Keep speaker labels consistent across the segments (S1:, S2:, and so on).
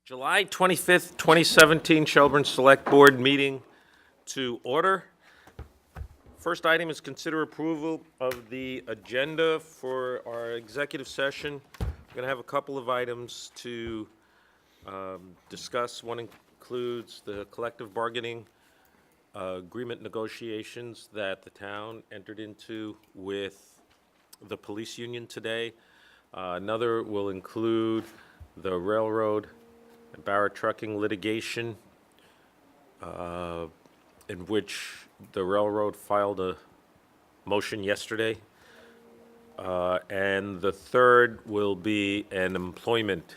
S1: July 25th, 2017 Shelburne Selectboard meeting to order. First item is consider approval of the agenda for our executive session. We're going to have a couple of items to discuss. One includes the collective bargaining agreement negotiations that the town entered into with the police union today. Another will include the railroad and Barrett Trucking litigation, in which the railroad filed a motion yesterday. And the third will be an employment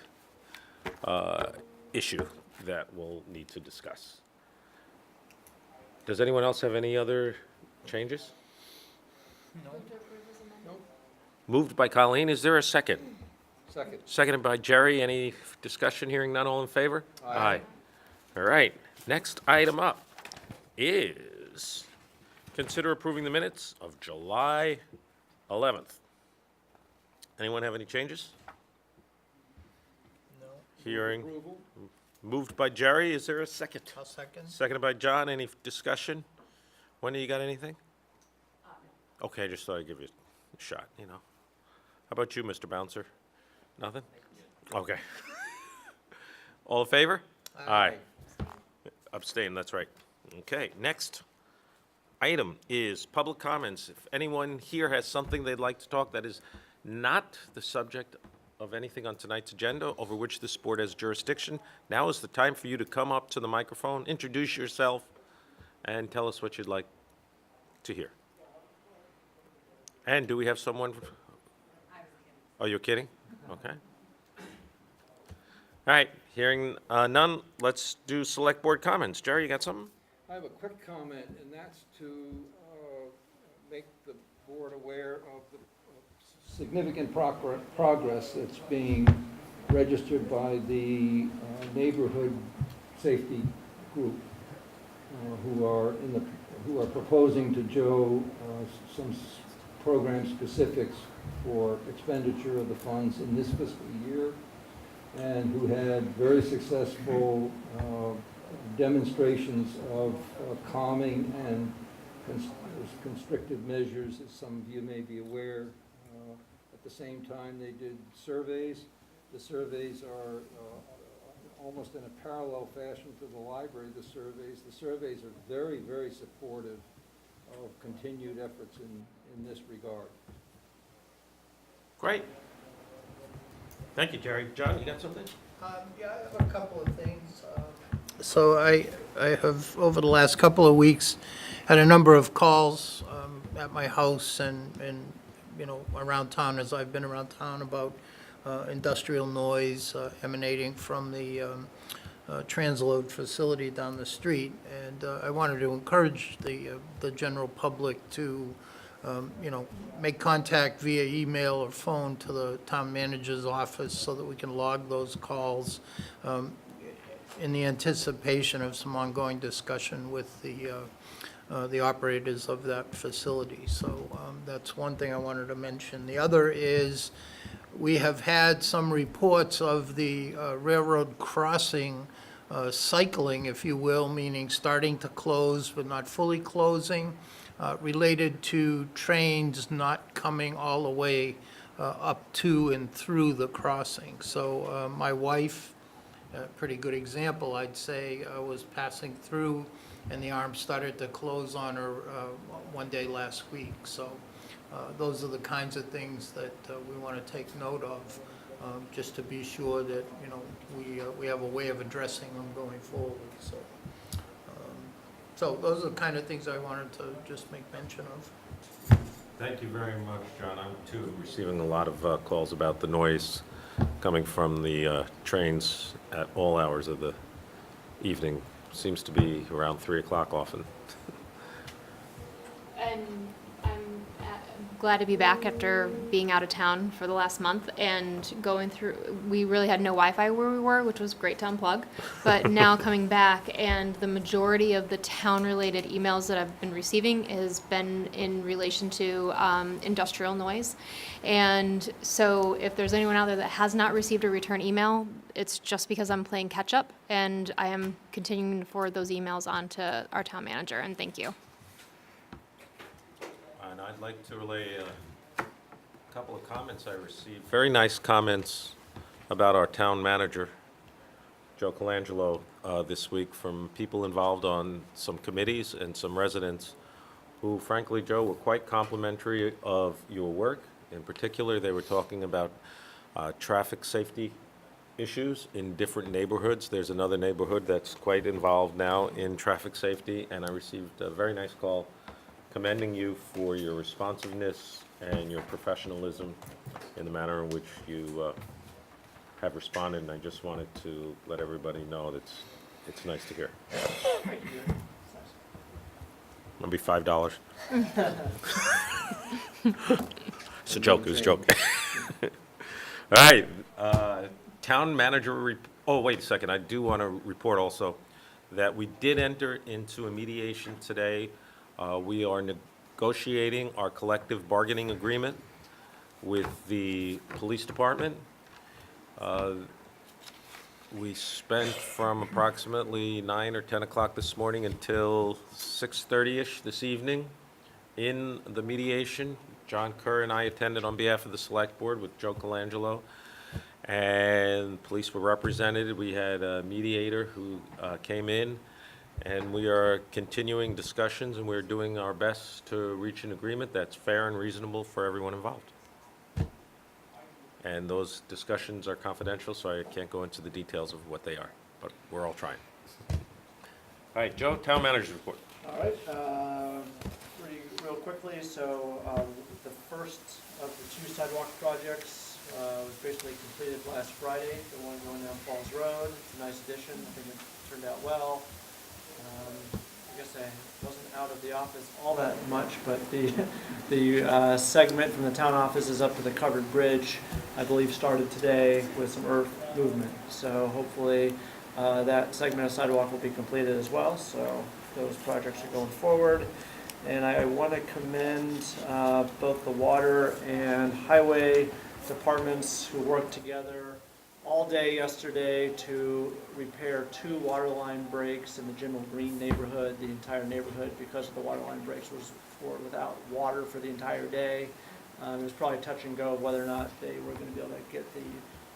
S1: issue that we'll need to discuss. Does anyone else have any other changes?
S2: No.
S1: Moved by Colleen. Is there a second?
S2: Second.
S1: Seconded by Jerry. Any discussion? Hearing none, all in favor? Aye. All right. Next item up is consider approving the minutes of July 11th. Anyone have any changes?
S2: No.
S1: Hearing.
S2: Approval.
S1: Moved by Jerry. Is there a second?
S2: I'll second.
S1: Seconded by John. Any discussion? Wendy, you got anything? Okay, I just thought I'd give you a shot, you know. How about you, Mr. Bouncer? Nothing? Okay. All in favor? Aye. Abstain, that's right. Okay, next item is public comments. If anyone here has something they'd like to talk that is not the subject of anything on tonight's agenda over which this board has jurisdiction, now is the time for you to come up to the microphone, introduce yourself, and tell us what you'd like to hear. And do we have someone? Oh, you're kidding? Okay. All right, hearing none, let's do select board comments. Jerry, you got something?
S2: I have a quick comment, and that's to make the board aware of the significant progress that's being registered by the neighborhood safety group, who are proposing to Joe some program specifics for expenditure of the funds in this fiscal year, and who had very successful demonstrations of calming and constrictive measures, as some of you may be aware. At the same time, they did surveys. The surveys are almost in a parallel fashion to the library, the surveys are very, very supportive of continued efforts in this regard.
S1: Great. Thank you, Jerry. John, you got something?
S3: Yeah, I have a couple of things. So I have, over the last couple of weeks, had a number of calls at my house and you know, around town, as I've been around town, about industrial noise emanating from the transload facility down the street. And I wanted to encourage the general public to you know, make contact via email or phone to the town manager's office so that we can log those calls in the anticipation of some ongoing discussion with the operators of that facility. So that's one thing I wanted to mention. The other is we have had some reports of the railroad crossing cycling, if you will, meaning starting to close but not fully closing, related to trains not coming all the way up to and through the crossing. So my wife, a pretty good example, I'd say, was passing through and the arm started to close on her one day last week. So those are the kinds of things that we want to take note of, just to be sure that, you know, we have a way of addressing them going forward. So those are the kind of things I wanted to just make mention of.
S1: Thank you very much, John. I'm, too, receiving a lot of calls about the noise coming from the trains at all hours of the evening. Seems to be around 3 o'clock often.
S4: And I'm glad to be back after being out of town for the last month and going through. We really had no Wi-Fi where we were, which was great to unplug. But now coming back, and the majority of the town-related emails that I've been receiving has been in relation to industrial noise. And so if there's anyone out there that has not received a return email, it's just because I'm playing catch up, and I am continuing to forward those emails on to our town manager, and thank you.
S1: And I'd like to relay a couple of comments I received. Very nice comments about our town manager, Joe Colangelo, this week from people involved on some committees and some residents who, frankly, Joe, were quite complimentary of your work. In particular, they were talking about traffic safety issues in different neighborhoods. There's another neighborhood that's quite involved now in traffic safety, and I received a very nice call commending you for your responsiveness and your professionalism in the manner in which you have responded, and I just wanted to let everybody know that it's nice to hear. It'll be $5. It's a joke, it was a joke. All right, town manager, oh, wait a second, I do want to report also that we did enter into a mediation today. We are negotiating our collective bargaining agreement with the police department. We spent from approximately 9 or 10 o'clock this morning until 6:30-ish this evening in the mediation. John Kerr and I attended on behalf of the Selectboard with Joe Colangelo, and police were represented. We had a mediator who came in, and we are continuing discussions, and we're doing our best to reach an agreement that's fair and reasonable for everyone involved. And those discussions are confidential, so I can't go into the details of what they are, but we're all trying. All right, Joe, town manager's report.
S5: All right, real quickly, so the first of the 2 sidewalk projects was basically completed last Friday, the one going down Falls Road. It's a nice addition, I think it turned out well. I guess I wasn't out of the office all that much, but the segment from the town offices up to the covered bridge, I believe, started today with some earth movement. So hopefully that segment of sidewalk will be completed as well. So those projects are going forward. And I want to commend both the water and highway departments who worked together all day yesterday to repair 2 water line breaks in the General Green neighborhood. The entire neighborhood, because of the water line breaks, was without water for the entire day. It was probably touch and go whether or not they were going to be able to get the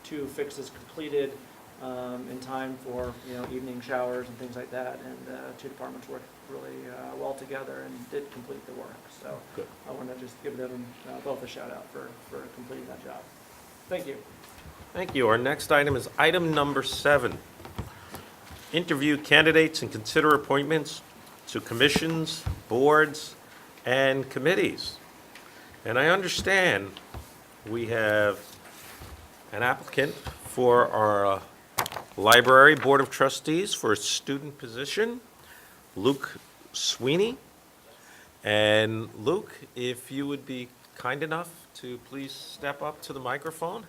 S5: 2 fixes completed in time for evening showers and things like that. And 2 departments worked really well together and did complete the work. So
S1: Good.
S5: I want to just give them both a shout out for completing that job. Thank you.
S1: Thank you. Our next item is item number 7. Interview candidates and consider appointments to commissions, boards, and committees. And I understand we have an applicant for our Library Board of Trustees for a student position, Luke Sweeney. And Luke, if you would be kind enough to please step up to the microphone.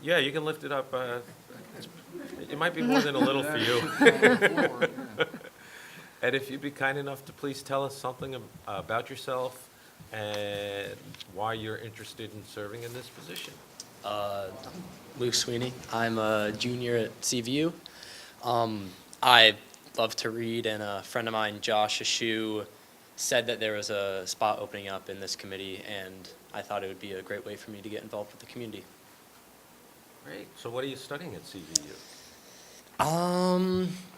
S1: Yeah, you can lift it up. It might be more than a little for you. And if you'd be kind enough to please tell us something about yourself and why you're interested in serving in this position.
S6: Luke Sweeney. I'm a junior at CVU. I love to read, and a friend of mine, Josh Ashu, said that there was a spot opening up in this committee, and I thought it would be a great way for me to get involved with the community.
S1: Great. So what are you studying at CVU?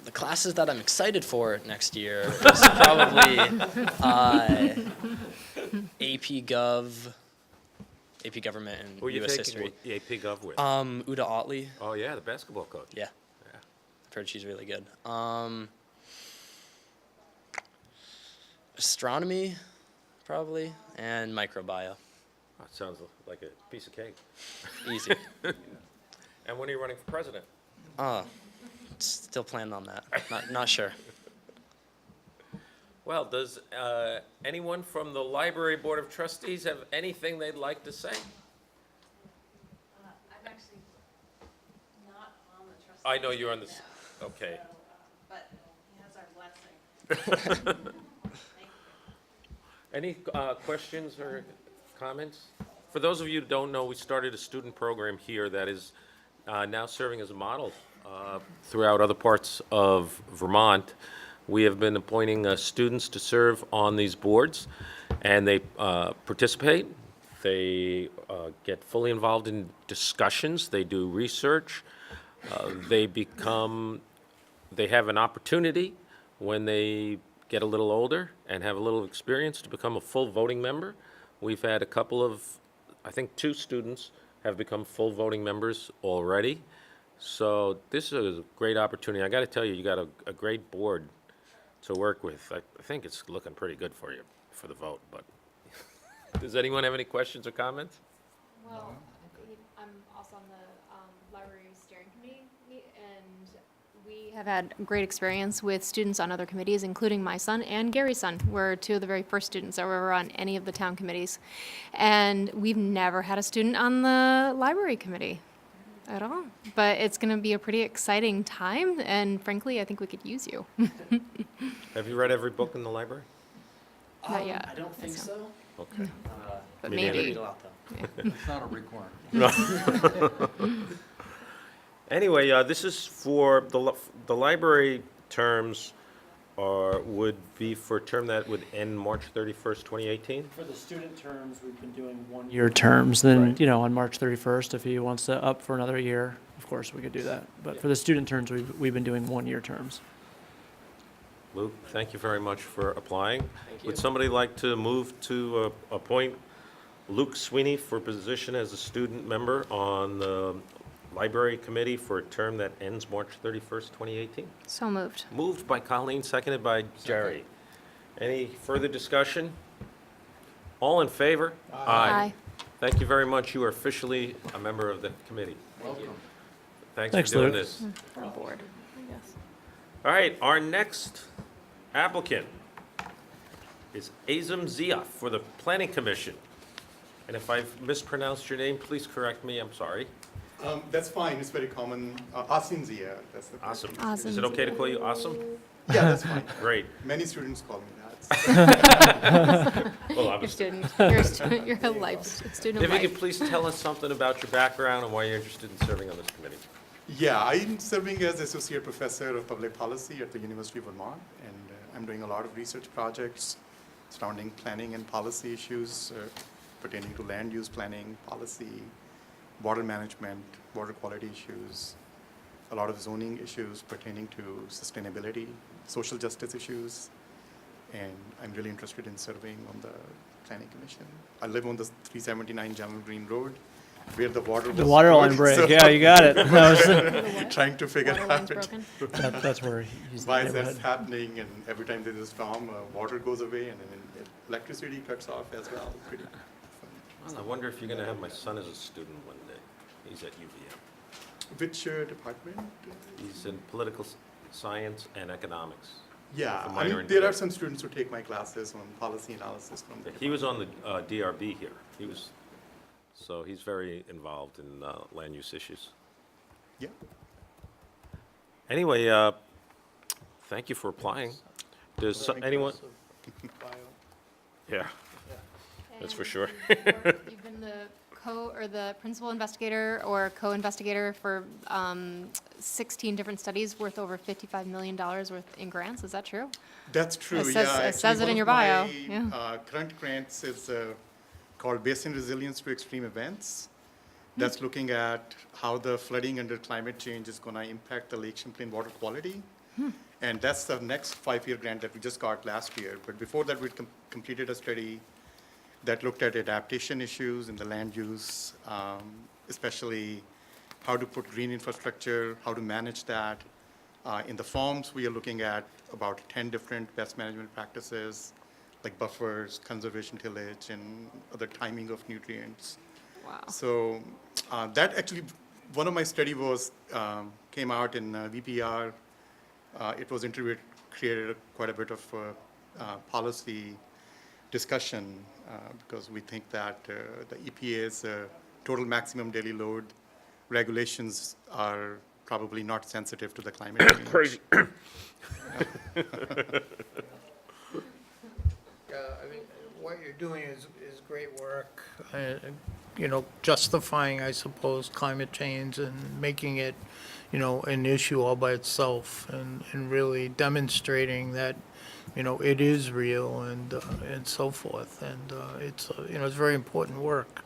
S6: The classes that I'm excited for next year is probably AP Gov, AP Government, and
S1: Who are you
S6: U.S.
S1: taking
S6: History.
S1: the AP Gov with?
S6: Uda Otley.
S1: Oh, yeah, the basketball coach.
S6: Yeah,
S1: Yeah.
S6: I've heard she's really good. Astronomy, probably, and microbiome.
S1: Oh, it sounds like a piece of cake.
S6: Easy.
S1: And when are you running for president?
S6: Still planning on that. Not sure.
S1: Well, does anyone from the Library Board of Trustees have anything they'd like to say?
S7: I'm actually not on the trustee.
S1: I know you're on this, okay.
S7: But he has our blessing. Thank you.
S1: Any questions or comments? For those of you who don't know, we started a student program here that is now serving as a model throughout other parts of Vermont. We have been appointing students to serve on these boards, and they participate. They get fully involved in discussions. They do research. They have an opportunity when they get a little older and have a little experience to become a full voting member. We've had a couple of, I think 2 students have become full voting members already. So this is a great opportunity. I got to tell you, you got a great board to work with. I think it's looking pretty good for you for the vote, but does anyone have any questions or comments?
S4: Well, I'm also on the library steering committee, and we have had great experience with students on other committees, including my son and Gary's son. We're 2 of the very first students that were on any of the town committees. And we've never had a student on the library committee at all. But it's going to be a pretty exciting time, and frankly, I think we could use you.
S1: Have you read every book in the library?
S4: Not yet.
S6: I don't think so.
S1: Okay.
S4: But
S1: Me
S6: I
S1: neither.
S4: maybe.
S6: read a lot, though.
S2: It's not a requirement.
S1: Anyway, this is for the library terms would be for a term that would end March 31st, 2018?
S5: For the student terms, we've been doing one-year terms, then,
S1: Right.
S5: you know, on March 31st, if he wants to up for another year, of course, we could do that. But for the student terms, we've been doing one-year terms.
S1: Luke, thank you very much for applying.
S6: Thank
S1: Would
S6: you.
S1: somebody like to move to appoint Luke Sweeney for position as a student member on the library committee for a term that ends March 31st, 2018?
S4: So moved.
S1: Moved by Colleen, seconded by Jerry. Any further discussion? All in favor?
S4: Aye.
S1: Thank you very much. You are officially a member of the committee.
S2: Welcome.
S1: Thanks
S5: Thanks,
S1: for doing
S5: Luke.
S1: this.
S4: For board, I guess.
S1: All right, our next applicant is Azam Zia for the Planning Commission. And if I've mispronounced your name, please correct me, I'm sorry.
S8: That's fine, it's very common. Asim Zia, that's the correct
S1: Awesome.
S8: name.
S1: Is it okay to call you Awesome?
S8: Yeah, that's fine.
S1: Great.
S8: Many students call me that.
S1: Well,
S4: Your
S1: obviously.
S4: student, you're a student, you're a life, student
S1: If
S4: of
S1: you could
S4: life.
S1: please tell us something about your background and why you're interested in serving on this committee.
S8: Yeah, I'm serving as Associate Professor of Public Policy at the University of Vermont, and I'm doing a lot of research projects surrounding planning and policy issues pertaining to land use planning, policy, water management, water quality issues, a lot of zoning issues pertaining to sustainability, social justice issues, and I'm really interested in serving on the Planning Commission. I live on the 379 General Green Road, where the water was.
S5: The water line
S8: broke, so
S5: break, yeah, you got it. That was-
S8: Trying to figure
S4: Water
S8: out
S4: line's broken.
S5: That's where he's.
S8: why is that happening, and every time there's a storm, water goes away, and then electricity cuts off as well. Pretty fun.
S1: I wonder if you're going to have my son as a student one day. He's at UVM.
S8: Which department?
S1: He's in political science and economics.
S8: Yeah,
S1: a
S8: I
S1: minor
S8: mean,
S1: in
S8: there are
S1: politics.
S8: some students who take my classes on policy analysis from the.
S1: He was on the DRB here. So he's very involved in land use issues.
S8: Yeah.
S1: Anyway, thank you for applying. Does anyone? Yeah, that's for
S4: And
S1: sure.
S4: You've been the the principal investigator or co-investigator for 16 different studies worth over $55 million worth in grants. Is that true?
S8: That's true,
S4: It
S8: yeah.
S4: says- it says
S8: Actually,
S4: it in
S8: one
S4: your
S8: of
S4: bio,
S8: my,
S4: yeah.
S8: Current grants is called Basin Resilience to Extreme Events. That's looking at how the flooding under climate change is going to impact the Lake Champlain water quality. And that's the next 5-year grant that we just got last year. But before that, we completed a study that looked at adaptation issues in the land use, especially how to put green infrastructure, how to manage that. In the farms, we are looking at about 10 different pest management practices, like buffers, conservation tillage, and other timing of nutrients.
S4: Wow.
S8: So that actually, one of my study was, came out in VPR. It was interviewed, created quite a bit of policy discussion because we think that the EPA's total maximum daily load regulations are probably not sensitive to the climate change.
S1: Crazy.
S3: I mean, what you're doing is great work. justifying, I suppose, climate change and making it, an issue all by itself, and really demonstrating that, it is real and so forth. And it's very important work.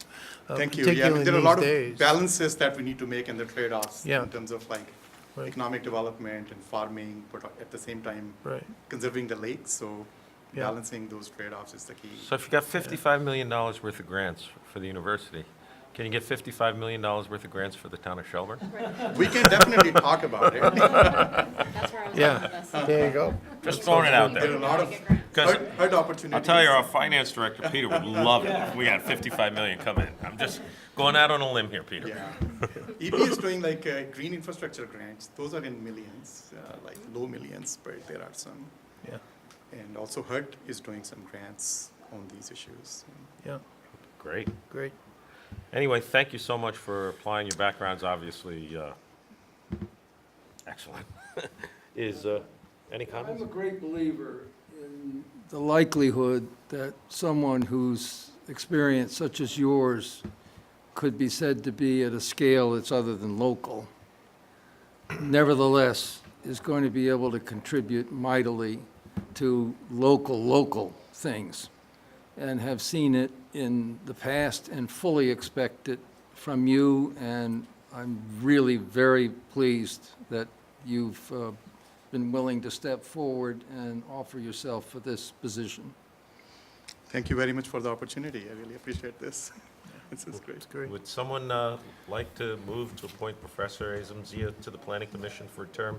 S8: Thank you. Yeah, I mean,
S3: particularly
S8: there are a
S3: in
S8: lot
S3: these
S8: of
S3: days.
S8: balances that we need to make and the trade-offs
S3: Yeah.
S8: in terms of like
S3: Right.
S8: economic development and farming, but at the same time
S3: Right.
S8: conserving the lakes. So
S3: Yeah.
S8: balancing those trade-offs is the key.
S1: So if you got $55 million worth of grants for the university, can you get $55 million worth of grants for the town of Shelburne?
S8: We can definitely talk about it.
S4: That's where I was
S3: Yeah.
S4: going with this.
S3: There you go.
S1: Just throwing it out
S8: There are
S1: there.
S8: a lot of
S1: Because
S8: hard opportunities.
S1: I'll tell you, our finance director, Peter, would love it if we had 55 million come in. I'm just going out on a limb here, Peter.
S8: Yeah. EP is doing like green infrastructure grants. Those are in millions, like low millions, but there are some.
S3: Yeah.
S8: And also HUD is doing some grants on these issues.
S3: Yeah.
S1: Great.
S3: Great.
S1: Anyway, thank you so much for applying. Your background's obviously excellent. Any
S2: I'm
S1: comments?
S2: a great believer in the likelihood that someone whose experience such as yours could be said to be at a scale that's other than local, nevertheless, is going to be able to contribute mightily to local things, and have seen it in the past and fully expect it from you, and I'm really very pleased that you've been willing to step forward and offer yourself for this position.
S8: Thank you very much for the opportunity. I really appreciate this. This is great.
S3: Great.
S1: Would someone like to move to appoint Professor Azamzia to the Planning Commission for a term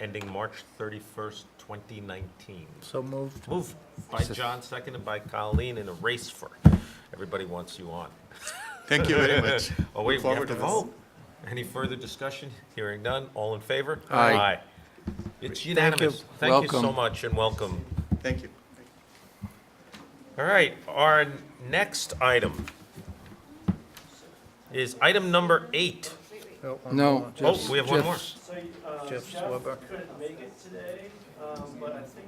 S1: ending March 31st, 2019?
S3: So moved.
S1: Moved by John, seconded by Colleen, in a race for, everybody wants you on.
S8: Thank you very much.
S1: Oh, wait,
S8: Look
S1: we have
S8: forward
S1: to
S8: to this.
S1: vote. Any further discussion? Hearing none, all in favor?
S2: Aye.
S1: It's unanimous. Thank you so
S2: Welcome.
S1: much, and welcome.
S8: Thank you.
S1: All right, our next item is item number 8.
S3: Oh, one
S2: No,
S3: more.
S1: Oh,
S2: just
S1: we have one more.
S2: Jeff's-
S5: So,
S3: Jeff
S5: Jeff
S3: Sweber.
S5: couldn't make it today, but I think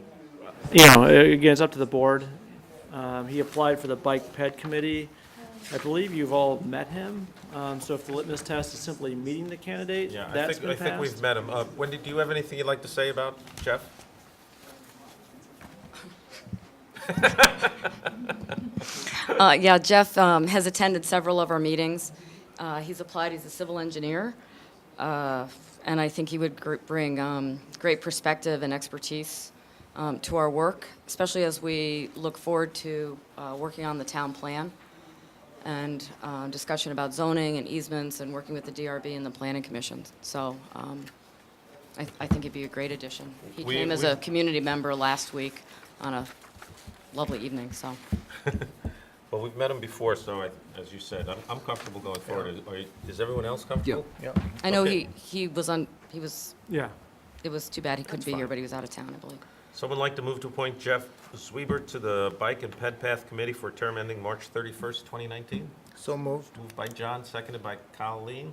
S5: you know, again, it's up to the board. He applied for the Bike Ped Committee. I believe you've all met him, so if the litmus test is simply meeting the candidate,
S1: Yeah,
S5: that's been
S1: I think we've
S5: passed.
S1: met him. Wendy, do you have anything you'd like to say about Jeff?
S9: Yeah, Jeff has attended several of our meetings. He's applied, he's a civil engineer, and I think he would bring great perspective and expertise to our work, especially as we look forward to working on the town plan and discussion about zoning and easements and working with the DRB and the Planning Commission. So I think he'd be a great addition. He
S1: We-
S9: came as
S1: we-
S9: a community member last week on a lovely evening, so.
S1: Well, we've met him before, so as you said, I'm comfortable going forward. Is everyone else comfortable?
S3: Yeah.
S9: I know
S1: Okay.
S9: he was,
S5: Yeah.
S9: it was too bad he couldn't be here, but he was out of town, I believe.
S1: Someone like to move to appoint Jeff Sweber to the Bike and Ped Path Committee for a term ending March 31st, 2019?
S3: So moved.
S1: Moved by John, seconded by Colleen.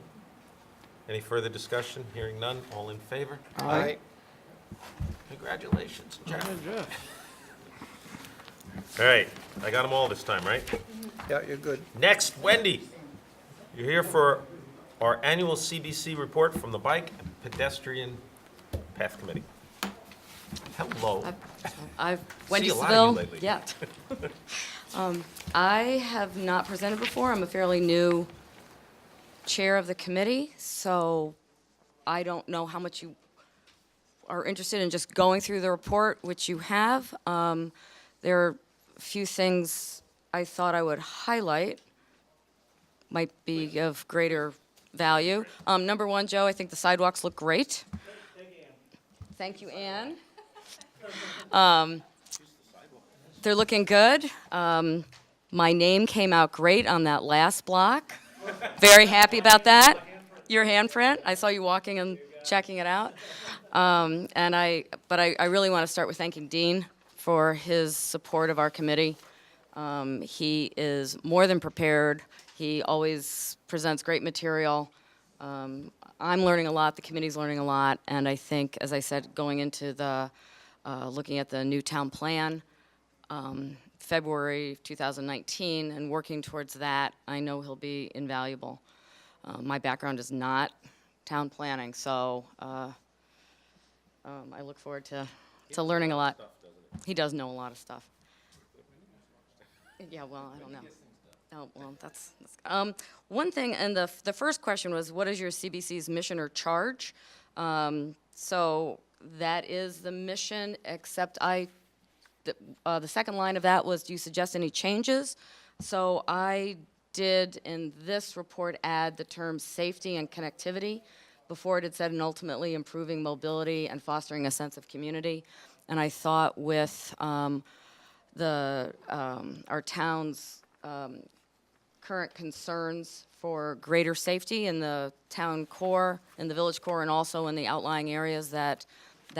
S1: Any further discussion? Hearing none, all in favor?
S3: Aye.
S1: Congratulations, Jeff. All right, I got them all this time, right?
S3: Yeah, you're good.
S1: Next, Wendy. You're here for our annual CBC report from the Bike and Pedestrian Path Committee. Hello.
S9: Wendy
S1: See a lot of you
S9: Seville,
S1: lately.
S9: yeah. I have not presented before. I'm a fairly new chair of the committee, so I don't know how much you are interested in just going through the report, which you have. There are a few things I thought I would highlight, might be of greater value. Number one, Joe, I think the sidewalks look great. Thank you, Ann. They're looking good. My name came out great on that last block. Very happy about that. Your handprint. I saw you walking and checking it out. But I really want to start with thanking Dean for his support of our committee. He is more than prepared. He always presents great material. I'm learning a lot, the committee's learning a lot, and I think, as I said, going into the, looking at the new town plan, February 2019, and working towards that, I know he'll be invaluable. My background is not town planning, so I look forward to learning a lot. He does know a lot of stuff. Yeah, well, I don't know. Oh, well, that's one thing, and the first question was, what is your CBC's mission or charge? So that is the mission, except the second line of that was, do you suggest any changes? So I did, in this report, add the terms safety and connectivity. Before it had said, and ultimately improving mobility and fostering a sense of community. And I thought with our town's current concerns for greater safety in the town core, in the village core, and also in the outlying areas, that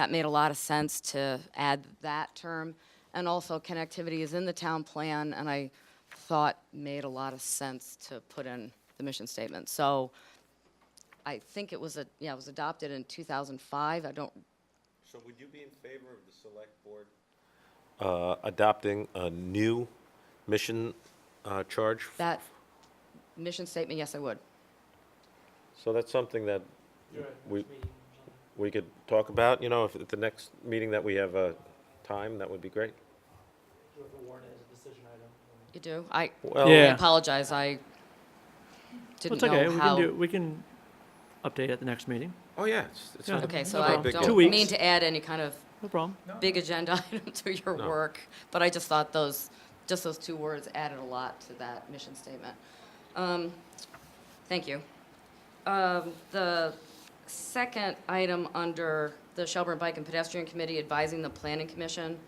S9: made a lot of sense to add that term. And also connectivity is in the town plan, and I thought made a lot of sense to put in the mission statement. So I think it was adopted in 2005.
S1: So would you be in favor of the select board adopting a new mission charge?
S9: That mission statement, yes, I would.
S1: So that's something that we could talk about, you know, if at the next meeting that we have time, that would be great.
S9: You do? I
S1: Well,
S10: Yeah.
S9: apologize. I didn't
S10: It's okay.
S9: know how.
S10: We can update at the next meeting.
S1: Oh, yeah. It's
S10: Yeah.
S1: not-
S9: Okay, so
S1: not
S9: I
S1: a big
S9: don't
S1: deal.
S10: 2 weeks.
S9: mean to add any kind of
S10: No problem.
S9: big agenda item to your
S1: No.
S9: work, but I just thought those 2 words added a lot to that mission statement. Thank you. The second item under the Shelburne Bike and Pedestrian Committee advising the Planning Commission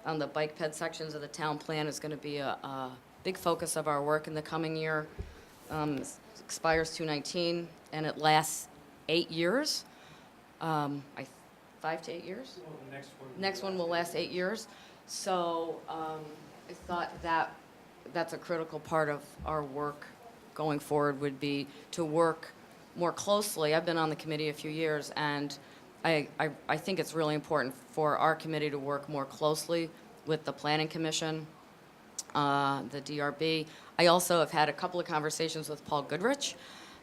S9: on the bike ped sections of the town plan is going to be a big focus of our work in the coming year. It expires 2019, and it lasts 8 years. 5 to 8 years? Next one will last 8 years. So I thought that's a critical part of our work going forward, would be to work more closely. I've been on the committee a few years, and I think it's really important for our committee to work more closely with the Planning Commission, the DRB. I also have had a couple of conversations with Paul Goodrich,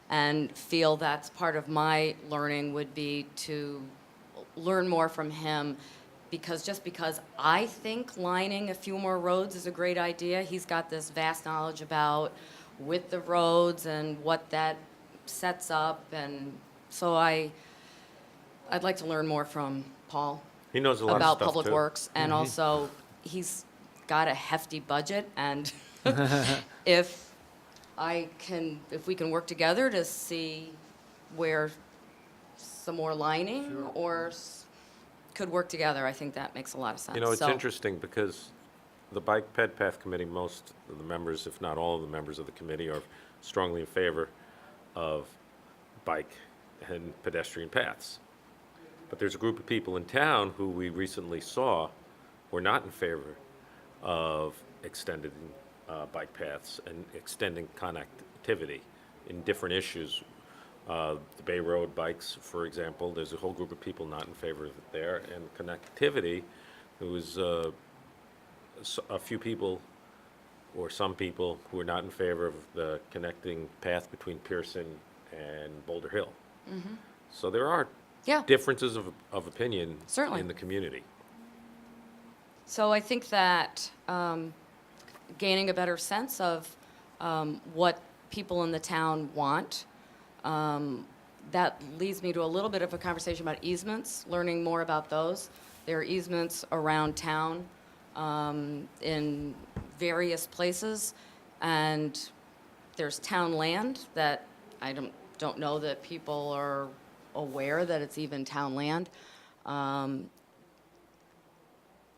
S9: and feel that's part of my learning would be to learn more from him, because I think lining a few more roads is a great idea. He's got this vast knowledge about width of roads and what that sets up, and so I'd like to learn more from Paul
S1: He knows a lot of
S9: about
S1: stuff,
S9: Public
S1: too.
S9: Works, and also he's got a hefty budget, and if we can work together to see where some more lining or could work together, I think that makes a lot of sense.
S1: You know, it's
S9: So-
S1: interesting because the Bike Ped Path Committee, most of the members, if not all of the members of the committee, are strongly in favor of bike and pedestrian paths. But there's a group of people in town who we recently saw were not in favor of extended bike paths and extending connectivity in different issues. The Bay Road bikes, for example, there's a whole group of people not in favor of it there. And connectivity, there was a few people, or some people, who are not in favor of the connecting path between Pearson and Boulder Hill. So there are
S9: Yeah.
S1: differences of opinion
S9: Certainly.
S1: in the community.
S9: So I think that gaining a better sense of what people in the town want, that leads me to a little bit of a conversation about easements, learning more about those. There are easements around town in various places, and there's town land that I don't know that people are aware that it's even town land.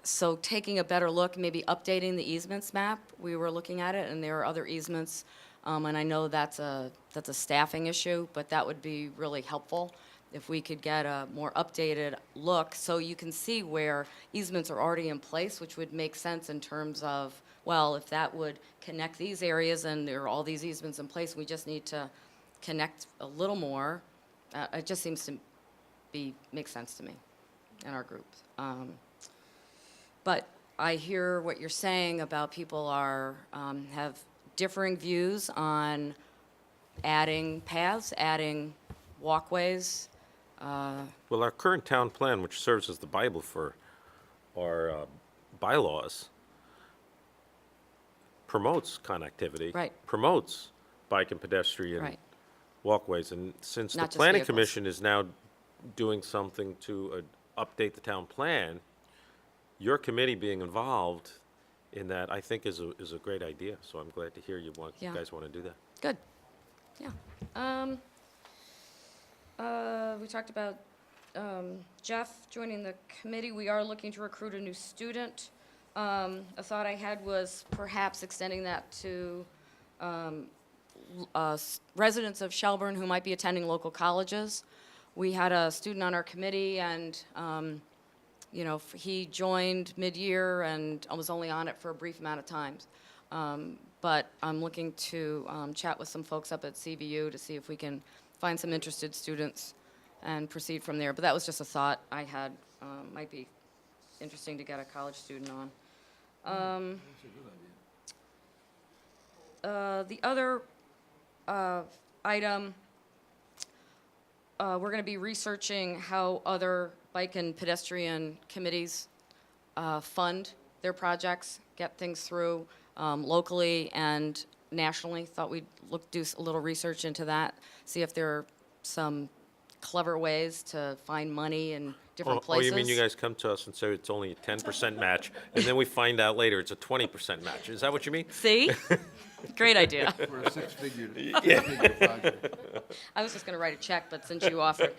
S9: So taking a better look, maybe updating the easements map, we were looking at it, and there are other easements, and I know that's a staffing issue, but that would be really helpful if we could get a more updated look, so you can see where easements are already in place, which would make sense in terms of, well, if that would connect these areas and there are all these easements in place, we just need to connect a little more. It just seems to make sense to me in our group. But I hear what you're saying about people have differing views on adding paths, adding walkways.
S1: Well, our current town plan, which serves as the Bible for our bylaws, promotes connectivity.
S9: Right.
S1: Promotes bike and pedestrian
S9: Right.
S1: walkways. And since the
S9: Not just
S1: Planning
S9: vehicles.
S1: Commission is now doing something to update the town plan, your committee being involved in that, I think is a great idea. So I'm glad to hear you
S9: Yeah.
S1: guys want to do that.
S9: Good. Yeah. We talked about Jeff joining the committee. We are looking to recruit a new student. A thought I had was perhaps extending that to residents of Shelburne who might be attending local colleges. We had a student on our committee, and he joined mid-year and was only on it for a brief amount of time. But I'm looking to chat with some folks up at CVU to see if we can find some interested students and proceed from there. But that was just a thought I had. Might be interesting to get a college student on. The other item, we're going to be researching how other bike and pedestrian committees fund their projects, get things through locally and nationally. Thought we'd do a little research into that, see if there are some clever ways to find money in different
S1: Oh,
S9: places.
S1: you mean you guys come to us and say it's only a 10% match, and then we find out later it's a 20% match? Is that what you mean?
S9: See? Great idea.
S2: For a six-figure project.
S9: I was just going to write a check, but since you offered.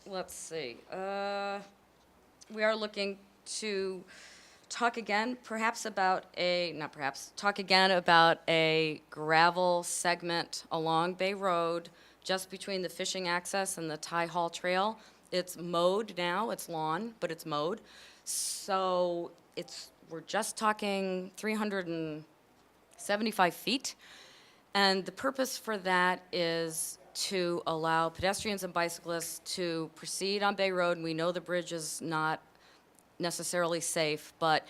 S9: Let's see. We are looking to talk again, talk again about a gravel segment along Bay Road, just between the fishing access and the Ty Hall Trail. It's mowed now, it's lawn, but it's mowed. So we're just talking 375 feet. And the purpose for that is to allow pedestrians and bicyclists to proceed on Bay Road. And we know the bridge is not necessarily safe, but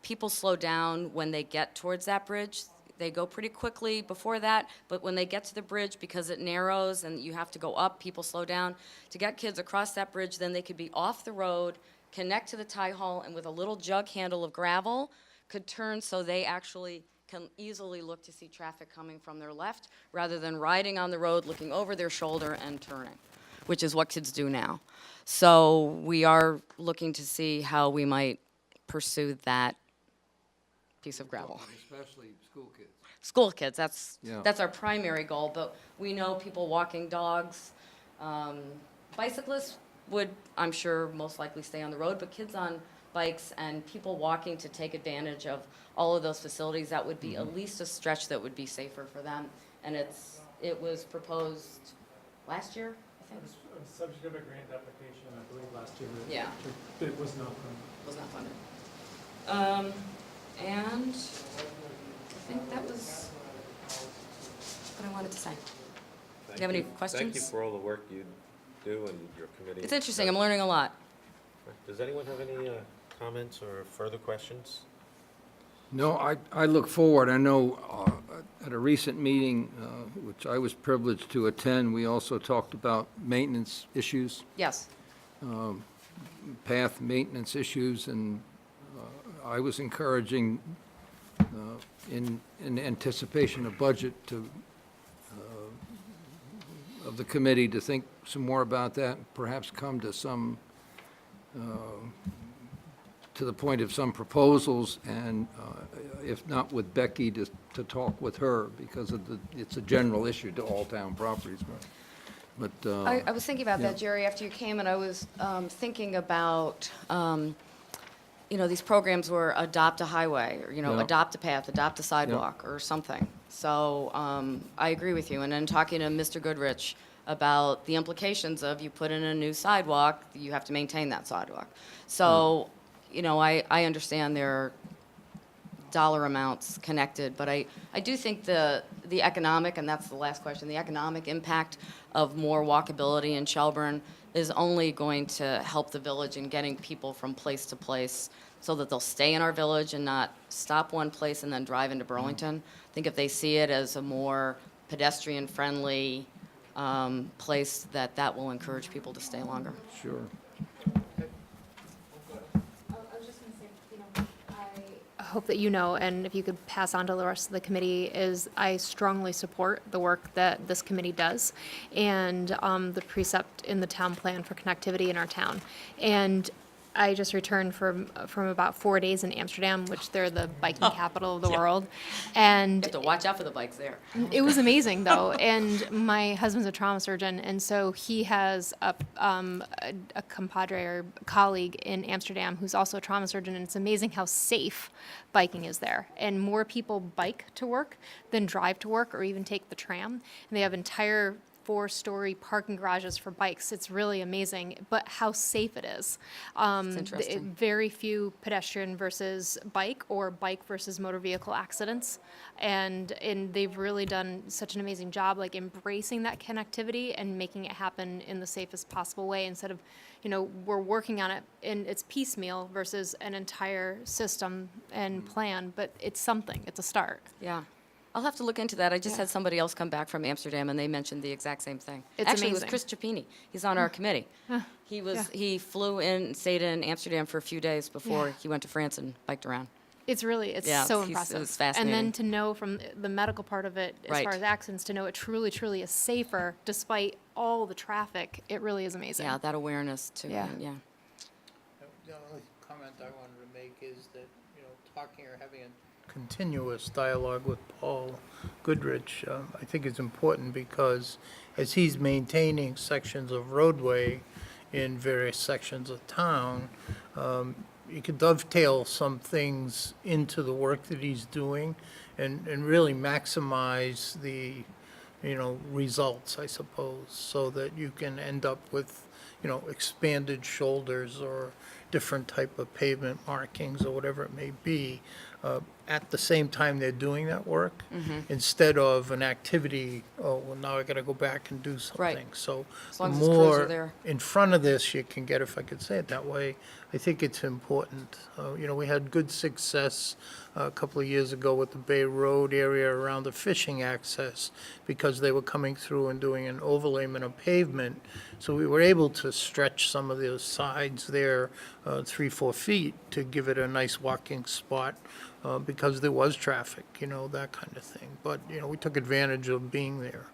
S9: people slow down when they get towards that bridge. They go pretty quickly before that, but when they get to the bridge, because it narrows and you have to go up, people slow down. To get kids across that bridge, then they could be off the road, connect to the Ty Hall, and with a little jug handle of gravel, could turn so they actually can easily look to see traffic coming from their left, rather than riding on the road, looking over their shoulder and turning, which is what kids do now. So we are looking to see how we might pursue that piece of gravel.
S2: Especially school kids.
S9: School kids, that's
S2: Yeah.
S9: our primary goal, but we know people walking dogs. Bicyclists would, I'm sure, most likely stay on the road, but kids on bikes and people walking to take advantage of all of those facilities, that would be at least a stretch that would be safer for them. And it was proposed last year, I think.
S11: Subject of a grant application, I believe, last year.
S9: Yeah.
S11: But it was not funded.
S9: Was not funded. And I think that was what I wanted to say. Do you have any questions?
S1: Thank you for all the work you do and your committee.
S9: It's interesting, I'm learning a lot.
S1: Does anyone have any comments or further questions?
S2: No, I look forward. I know at a recent meeting, which I was privileged to attend, we also talked about maintenance issues,
S9: Yes,
S2: path maintenance issues, and I was encouraging, in anticipation of budget, of the committee to think some more about that, and perhaps come to some, to the point of some proposals, and if not with Becky, to talk with her, because it's a general issue to all town properties. But
S9: I was thinking about
S2: yeah.
S9: that, Jerry, after you came, and I was thinking about, these programs were adopt a highway, or,
S2: Yeah.
S9: adopt a path, adopt a sidewalk, or something. So I agree with you. And then talking to Mr. Goodrich about the implications of you put in a new sidewalk, you have to maintain that sidewalk. So, I understand there are dollar amounts connected, but I do think the economic, and that's the last question, the economic impact of more walkability in Shelburne is only going to help the village in getting people from place to place so that they'll stay in our village and not stop one place and then drive into Burlington. I think if they see it as a more pedestrian-friendly place, that will encourage people to stay longer.
S2: Sure.
S4: I was just going to say, you know, I hope that you know, and if you could pass on to the rest of the committee, is I strongly support the work that this committee does and the precept in the town plan for connectivity in our town. And I just returned from about 4 days in Amsterdam, which they're the biking capital of the world. And
S9: You have to watch out for the bikes there.
S4: it was amazing, though, and my husband's a trauma surgeon, and so he has a compadre or colleague in Amsterdam who's also a trauma surgeon, and it's amazing how safe biking is there. And more people bike to work than drive to work or even take the tram, and they have entire 4-story parking garages for bikes. It's really amazing, but how safe it is.
S9: It's interesting.
S4: Very few pedestrian versus bike or bike versus motor vehicle accidents. And they've really done such an amazing job, like embracing that connectivity and making it happen in the safest possible way instead of, you know, we're working on it and it's piecemeal versus an entire system and plan, but it's something, it's a start.
S9: Yeah. I'll have to look into that. I just
S4: Yeah.
S9: had somebody else come back from Amsterdam, and they mentioned the exact same thing.
S4: It's
S9: Actually,
S4: amazing.
S9: it was Chris Chapini. He's on our committee. He flew in, stayed in Amsterdam for a few days before
S4: Yeah.
S9: he went to France and biked around.
S4: It's
S9: Yeah,
S4: so
S9: it
S4: impressive.
S9: was fascinating.
S4: And then to know from the medical part of it, as
S9: Right.
S4: far as accidents, to know it truly is safer despite all the traffic, it really is amazing.
S9: Yeah, that awareness too.
S4: Yeah.
S9: Yeah.
S3: The only comment I wanted to make is that, you know, talking or having a continuous dialogue with Paul Goodrich, I think is important because as he's maintaining sections of roadway in various sections of town, you could dovetail some things into the work that he's doing and really maximize the, you know, results, I suppose, so that you can end up with, you know, expanded shoulders or different type of pavement markings or whatever it may be, at the same time they're doing that work, instead of an activity, oh, well, now I gotta go back and do something. So
S9: As
S3: the
S9: long as his crews are
S3: more
S9: there.
S3: in front of this you can get, if I could say it that way, I think it's important. You know, we had good success a couple of years ago with the Bay Road area around the fishing access because they were coming through and doing an overlayment of pavement. So we were able to stretch some of those sides there 3-4 feet to give it a nice walking spot because there was traffic, you know, that kind of thing. But, you know, we took advantage of being there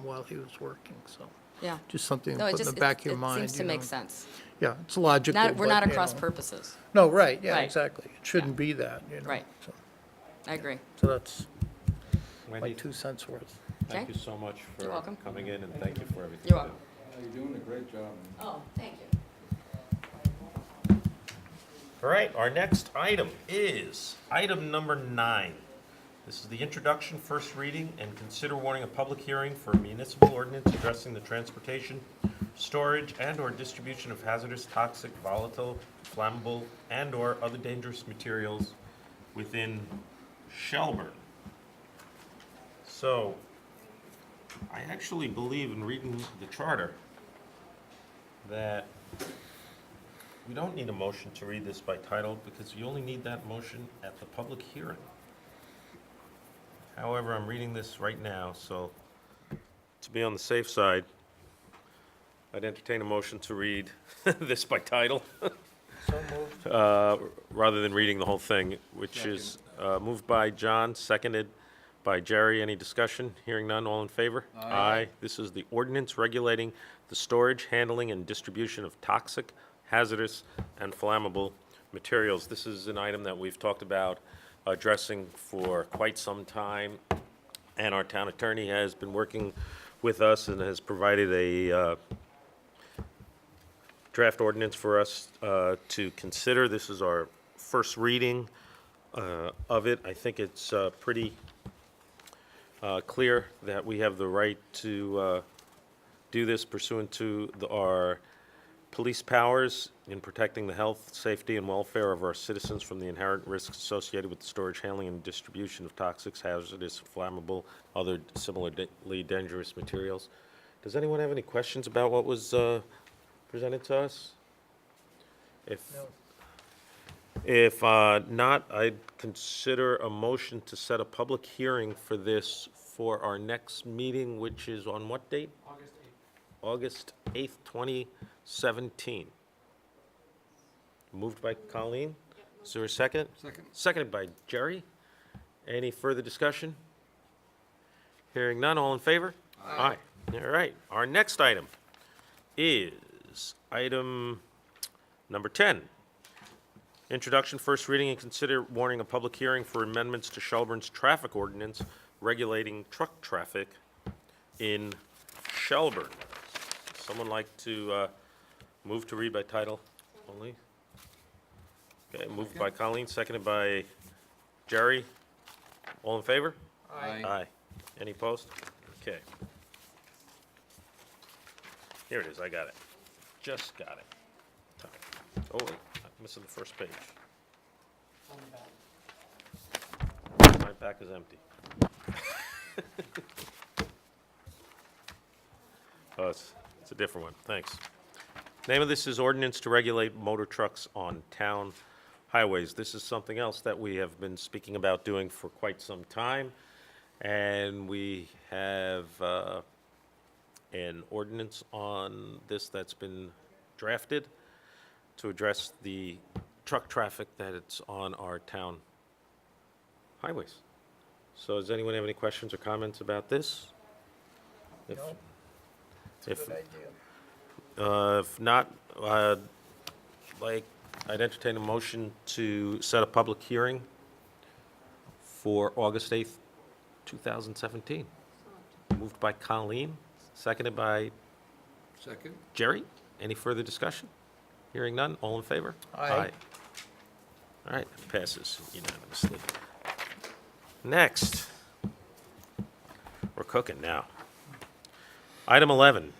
S3: while he was working, so
S9: Yeah.
S3: just something to
S9: No, it
S3: put in
S9: just
S3: the back of your
S9: it
S3: mind.
S9: seems to
S3: you
S9: make
S3: know.
S9: sense.
S3: Yeah, it's logical.
S9: We're not
S3: but, you
S9: across
S3: know.
S9: purposes.
S3: No, right, yeah,
S9: Right.
S3: exactly. It shouldn't be that, you know.
S9: Right.
S3: So-
S9: I agree.
S3: So that's my
S1: Wendy,
S3: 2 cents worth.
S1: thank
S9: Okay.
S1: you so much for
S9: You're welcome.
S1: coming in, and thank you for everything.
S9: You're
S1: you do.
S9: welcome.
S2: You're doing a great job.
S9: Oh, thank you.
S1: All right, our next item is item number 9. This is the introduction, first reading, and consider warning a public hearing for a municipal ordinance addressing the transportation, storage, and/or distribution of hazardous, toxic, volatile, flammable, and/or other dangerous materials within Shelburne. So, I actually believe in reading the charter that we don't need a motion to read this by title because you only need that motion at the public hearing. However, I'm reading this right now, so to be on the safe side, I'd entertain a motion to read this by title
S3: So moved.
S1: rather than reading the whole thing, which is moved by John, seconded by Jerry. Any discussion? Hearing none, all in favor? Aye. This is the ordinance regulating the storage, handling, and distribution of toxic, hazardous, and flammable materials. This is an item that we've talked about addressing for quite some time, and our town attorney has been working with us and has provided a draft ordinance for us to consider. This is our first reading of it. I think it's pretty clear that we have the right to do this pursuant to our police powers in protecting the health, safety, and welfare of our citizens from the inherent risks associated with the storage, handling, and distribution of toxics, hazardous, flammable, other similarly dangerous materials. Does anyone have any questions about what was presented to us?
S3: No.
S1: If not, I'd consider a motion to set a public hearing for this for our next meeting, which is on what date? August 8th, 2017. Moved by Colleen. Is there a second?
S2: Second.
S1: Seconded by Jerry. Any further discussion? Hearing none, all in favor? Aye. All right, our next item is item number 10. Introduction, first reading, and consider warning a public hearing for amendments to Shelburne's traffic ordinance regulating truck traffic in Shelburne. Someone like to move to read by title only? Okay, moved by Colleen, seconded by Jerry. All in favor?
S2: Aye.
S1: Aye. Any opposed? Okay. Here it is, I got it. Just got it. Oh, wait, I'm missing the first page. My back is empty. Oh, it's a different one, thanks. Name of this is ordinance to regulate motor trucks on town highways. This is something else that we have been speaking about doing for quite some time. And we have an ordinance on this that's been drafted to address the truck traffic that's on our town highways. So does anyone have any questions or comments about this? If-
S3: No. It's a
S1: if-
S3: good idea.
S1: If not, like, I'd entertain a motion to set a public hearing for August 8th, 2017. Moved by Colleen, seconded by
S2: Second.
S1: Jerry. Any further discussion? Hearing none, all in favor?
S3: Aye.
S1: All right, it passes unanimously. Next, we're cooking now. Item 11,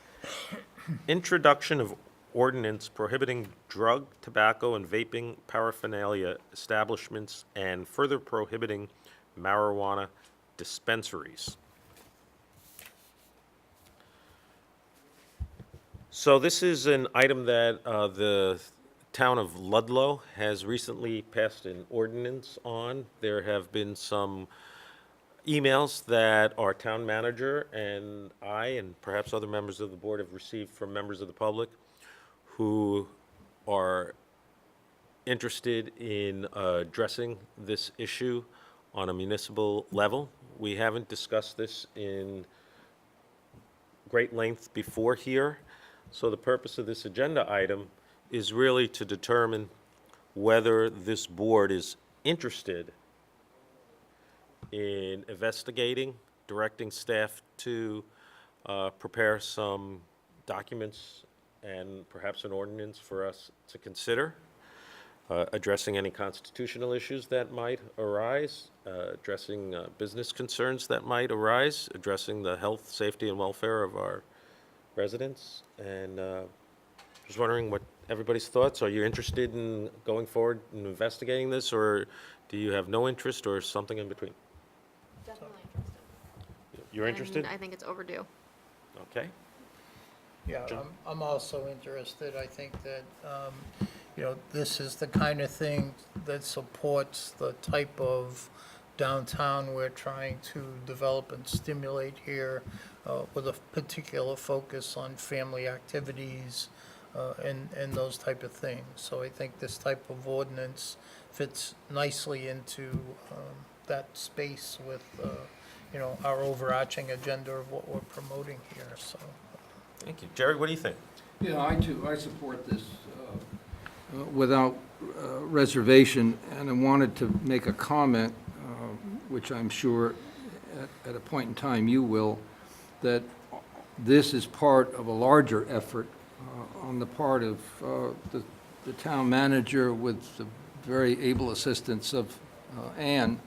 S1: introduction of ordinance prohibiting drug, tobacco, and vaping paraphernalia establishments and further prohibiting marijuana dispensaries. So this is an item that the town of Ludlow has recently passed an ordinance on. There have been some emails that our town manager and I, and perhaps other members of the board, have received from members of the public who are interested in addressing this issue on a municipal level. We haven't discussed this in great length before here, so the purpose of this agenda item is really to determine whether this board is interested in investigating, directing staff to prepare some documents and perhaps an ordinance for us to consider, addressing any constitutional issues that might arise, addressing business concerns that might arise, addressing the health, safety, and welfare of our residents. And just wondering what everybody's thoughts. Are you interested in going forward and investigating this, or do you have no interest, or something in between?
S4: Definitely interested.
S1: You're interested?
S4: And I think it's overdue.
S1: Okay.
S3: Yeah,
S1: John?
S3: I'm also interested. I think that, this is the kind of thing that supports the type of downtown we're trying to develop and stimulate here, with a particular focus on family activities, and those type of things. So I think this type of ordinance fits nicely into that space with, our overarching agenda of what we're promoting here, so.
S1: Thank you. Jerry, what do you think?
S2: Yeah, I support this without reservation, and I wanted to make a comment, which I'm sure at a point in time you will, that this is part of a larger effort on the part of the town manager with the very able assistance of Ann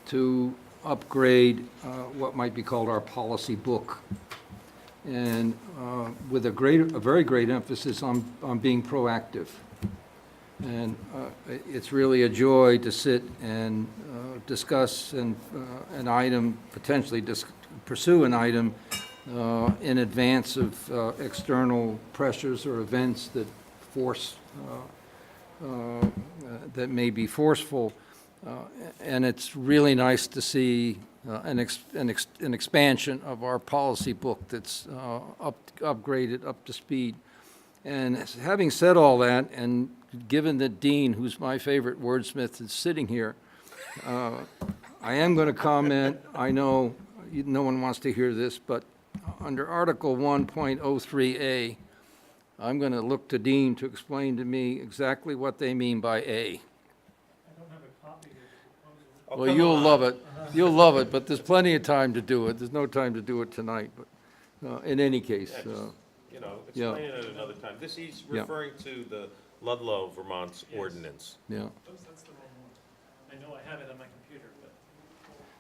S2: to upgrade what might be called our policy book, and with a very great emphasis on being proactive. And it's really a joy to sit and discuss an item, potentially pursue an item in advance of external pressures or events that force, that may be forceful. And it's really nice to see an expansion of our policy book that's upgraded, up to speed. And having said all that, and given that Dean, who's my favorite wordsmith, is sitting here, I am going to comment. I know no one wants to hear this, but under Article 1.03A, I'm going to look to Dean to explain to me exactly what they mean by A.
S11: I don't have a copy of the proposal.
S2: Well, you'll love it. You'll love it, but there's plenty of time to do it. There's no time to do it tonight, but in any case.
S1: You know,
S2: Yeah.
S1: explain it another time. This, he's
S2: Yeah.
S1: referring to the Ludlow, Vermont's ordinance.
S2: Yeah,
S11: Oops, that's the wrong one. I know I have it on my computer, but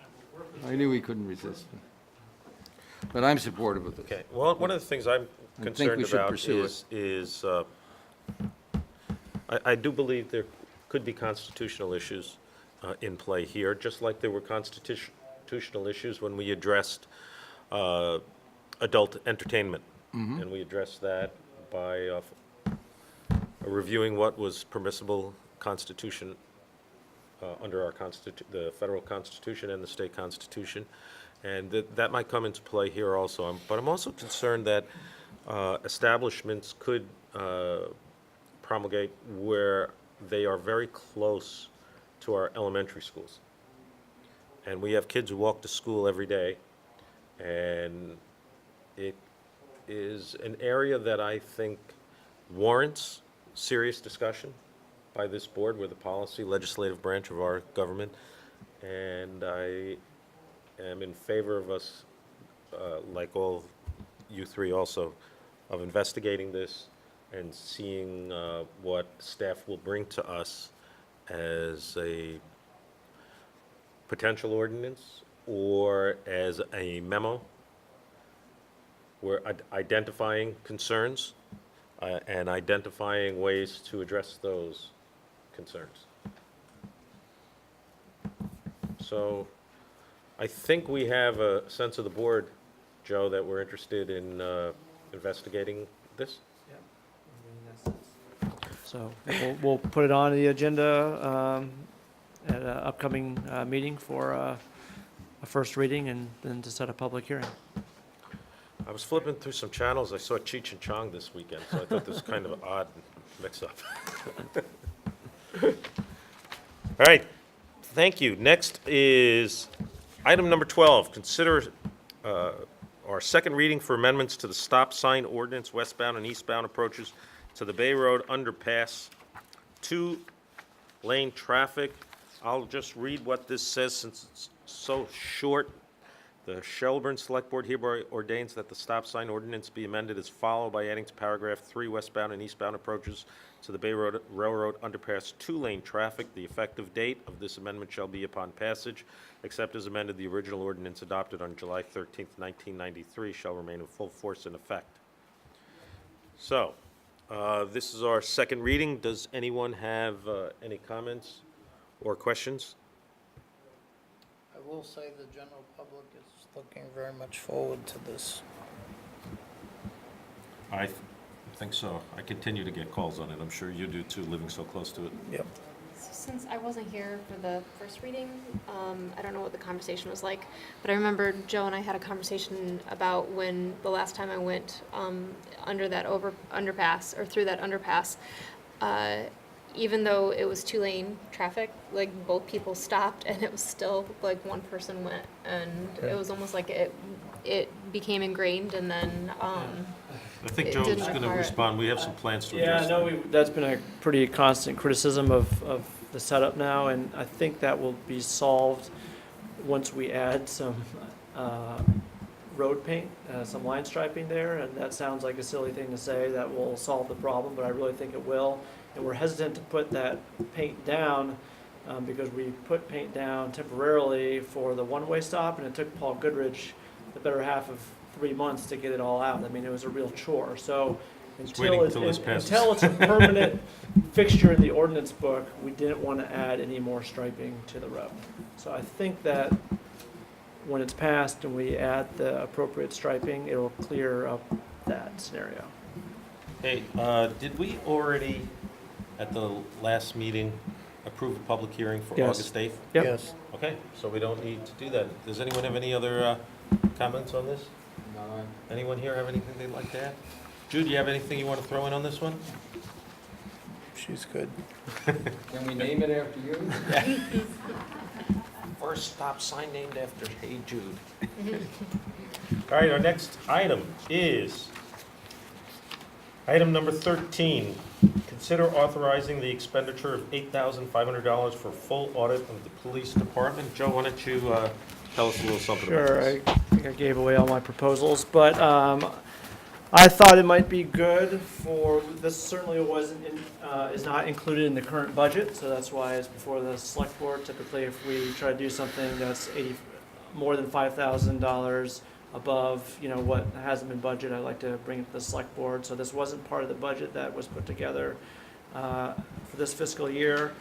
S11: I will work with
S2: I knew he couldn't resist. But I'm supportive of it.
S1: Okay, well, one of the things I'm
S2: I think
S1: concerned
S2: we should
S1: about
S2: pursue
S1: is, I do believe there could be constitutional issues in play here, just like there were constitutional issues when we addressed adult entertainment. And we addressed that by reviewing what was permissible constitution under our the federal constitution and the state constitution. And that might come into play here also. But I'm also concerned that establishments could promulgate where they are very close to our elementary schools. And we have kids who walk to school every day, and it is an area that I think warrants serious discussion by this board. We're the policy legislative branch of our government, and I am in favor of us, like all you three also, of investigating this and seeing what staff will bring to us as a potential ordinance or as a memo. We're identifying concerns and identifying ways to address those concerns. So I think we have a sense of the board, Joe, that we're interested in investigating this.
S10: So we'll put it on the agenda at an upcoming meeting for a first reading and then to set a public hearing.
S1: I was flipping through some channels. I saw Cheech and Chong this weekend, so I thought this was kind of an odd mix-up. All right, thank you. Next is item number 12. Consider our second reading for amendments to the stop sign ordinance, westbound and eastbound approaches to the Bay Road underpass, 2-lane traffic. I'll just read what this says since it's so short. The Shelburne Selectboard hereby ordains that the stop sign ordinance be amended as follows by adding to paragraph 3 westbound and eastbound approaches to the Bay Road Railroad underpass 2-lane traffic. The effective date of this amendment shall be upon passage, except as amended, the original ordinance adopted on July 13th, 1993 shall remain in full force and effect. So, this is our second reading. Does anyone have any comments or questions?
S3: I will say the general public is looking very much forward to this.
S1: I think so. I continue to get calls on it. I'm sure you do too, living so close to it.
S3: Yep.
S4: Since I wasn't here for the first reading, I don't know what the conversation was like, but I remember Joe and I had a conversation about when the last time I went under that underpass or through that underpass. Even though it was 2-lane traffic, like both people stopped and it was still like one person went, and it was almost like it became ingrained, and then
S1: I think
S4: it
S1: Joe's
S4: didn't
S1: going to
S4: require it.
S1: respond. We have some plans to
S10: Yeah,
S1: address
S10: I know
S1: that.
S10: that's been a pretty constant criticism of the setup now, and I think that will be solved once we add some road paint, some line striping there, and that sounds like a silly thing to say that will solve the problem, but I really think it will. And we're hesitant to put that paint down because we put paint down temporarily for the one-way stop, and it took Paul Goodrich the better half of 3 months to get it all out. I mean, it was a real chore. So
S1: waiting
S10: until
S1: until this passes.
S10: until it's a permanent fixture in the ordinance book, we didn't want to add any more striping to the road. So I think that when it's passed and we add the appropriate striping, it'll clear up that scenario.
S1: Hey, did we already, at the last meeting, approve a public hearing for
S10: Yes.
S1: August 8th?
S10: Yep.
S3: Yes.
S1: Okay, so we don't need to do that. Does anyone have any other comments on this?
S2: No,
S1: Anyone here have anything they'd like to add? Jude, you have anything you want to throw in on this one?
S3: She's good.
S2: can we name it after you?
S1: First stop sign named after Hey Jude. All right, our next item is item number 13. Consider authorizing the expenditure of $8,500 for full audit of the police department. Joe, why don't you tell us a little something about
S10: Sure,
S1: this?
S10: I think I gave away all my proposals, but I thought it might be good for, this certainly wasn't, is not included in the current budget, so that's why it's before the select board. Typically, if we try to do something that's more than $5,000 above, what hasn't been budgeted, I like to bring it to the select board. So this wasn't part of the budget that was put together for this fiscal year.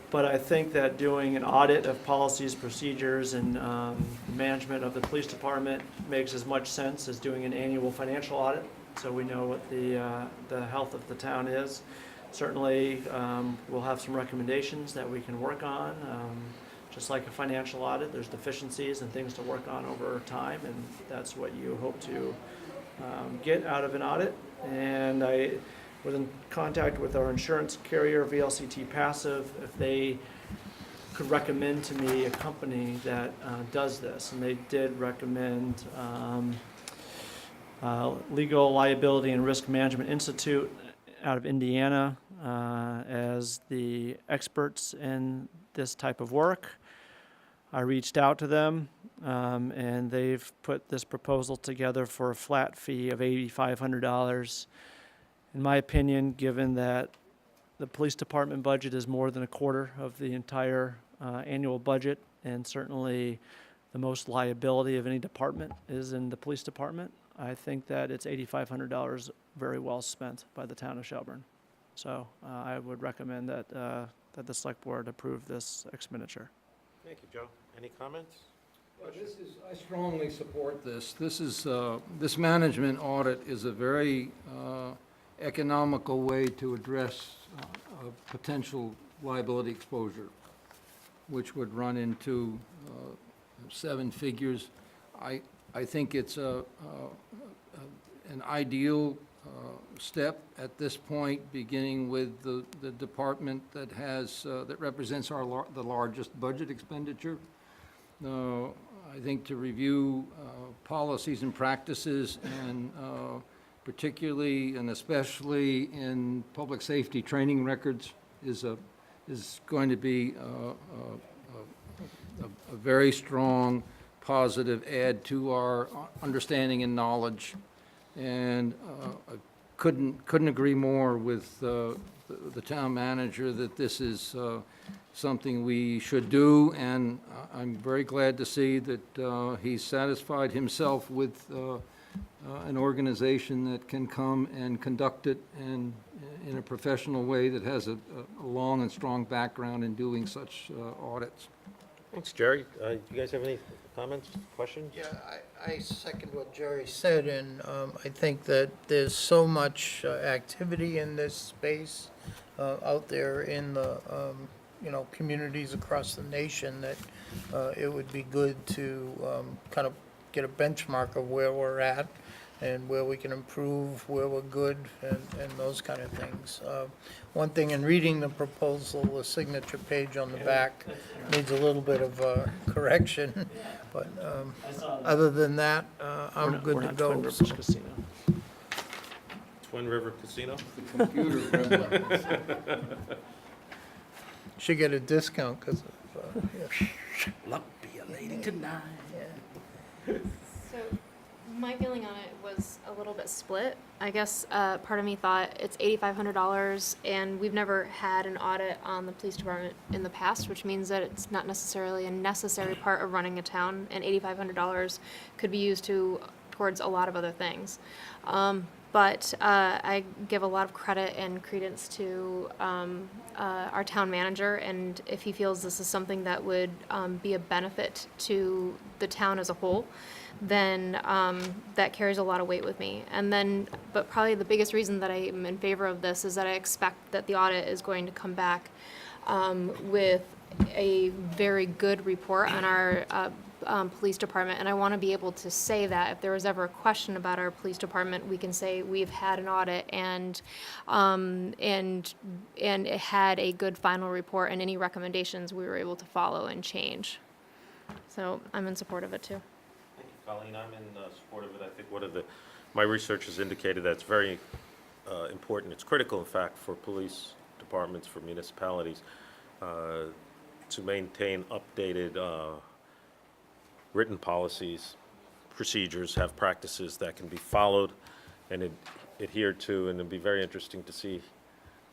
S10: But I think that doing an audit of policies, procedures, and management of the police department makes as much sense as doing an annual financial audit, so we know what the health of the town is. Certainly, we'll have some recommendations that we can work on. Just like a financial audit, there's deficiencies and things to work on over time, and that's what you hope to get out of an audit. And I was in contact with our insurance carrier, VLCT Passive, if they could recommend to me a company that does this. And they did recommend Legal Liability and Risk Management Institute out of Indiana as the experts in this type of work. I reached out to them, and they've put this proposal together for a flat fee of $8,500. In my opinion, given that the police department budget is more than a quarter of the entire annual budget, and certainly the most liability of any department is in the police department, I think that it's $8,500 very well spent by the town of Shelburne. So I would recommend that that the select board approve this expenditure.
S1: Thank you, Joe. Any comments?
S2: I strongly support this. This management audit is a very economical way to address potential liability exposure, which would run into 7 figures. I think it's an ideal step at this point, beginning with the department that has that represents the largest budget expenditure. I think to review policies and practices, and particularly and especially in public safety training records is going to be a very strong positive add to our understanding and knowledge. And I couldn't agree more with the town manager that this is something we should do, and I'm very glad to see that he's satisfied himself with an organization that can come and conduct it in a professional way, that has a long and strong background in doing such audits.
S1: Thanks, Jerry. You guys have any comments, questions?
S3: Yeah, I second what Jerry said, and I think that there's so much activity in this space out there in the, communities across the nation, that it would be good to kind of get a benchmark of where we're at and where we can improve, where we're good, and those kind of things. One thing, in reading the proposal, the signature page on the back needs a little bit of correction, but other than that, I'm good to go.
S10: We're not Twin Rivers Casino.
S1: Twin River Casino?
S2: Computer friendly.
S3: Should get a discount because of,
S1: Luck be a lady tonight.
S4: So my feeling on it was a little bit split. I guess part of me thought it's $8,500, and we've never had an audit on the police department in the past, which means that it's not necessarily a necessary part of running a town, and $8,500 could be used towards a lot of other things. But I give a lot of credit and credence to our town manager, and if he feels this is something that would be a benefit to the town as a whole, then that carries a lot of weight with me. And then, but probably the biggest reason that I am in favor of this is that I expect that the audit is going to come back with a very good report on our police department, and I want to be able to say that if there was ever a question about our police department, we can say we've had an audit and it had a good final report, and any recommendations we were able to follow and change. So I'm in support of it too.
S1: Thank you, Colleen. I'm in support of it. I think my research has indicated that it's very important. It's critical, in fact, for police departments, for municipalities, to maintain updated written policies, procedures, have practices that can be followed and adhered to, and it'd be very interesting to see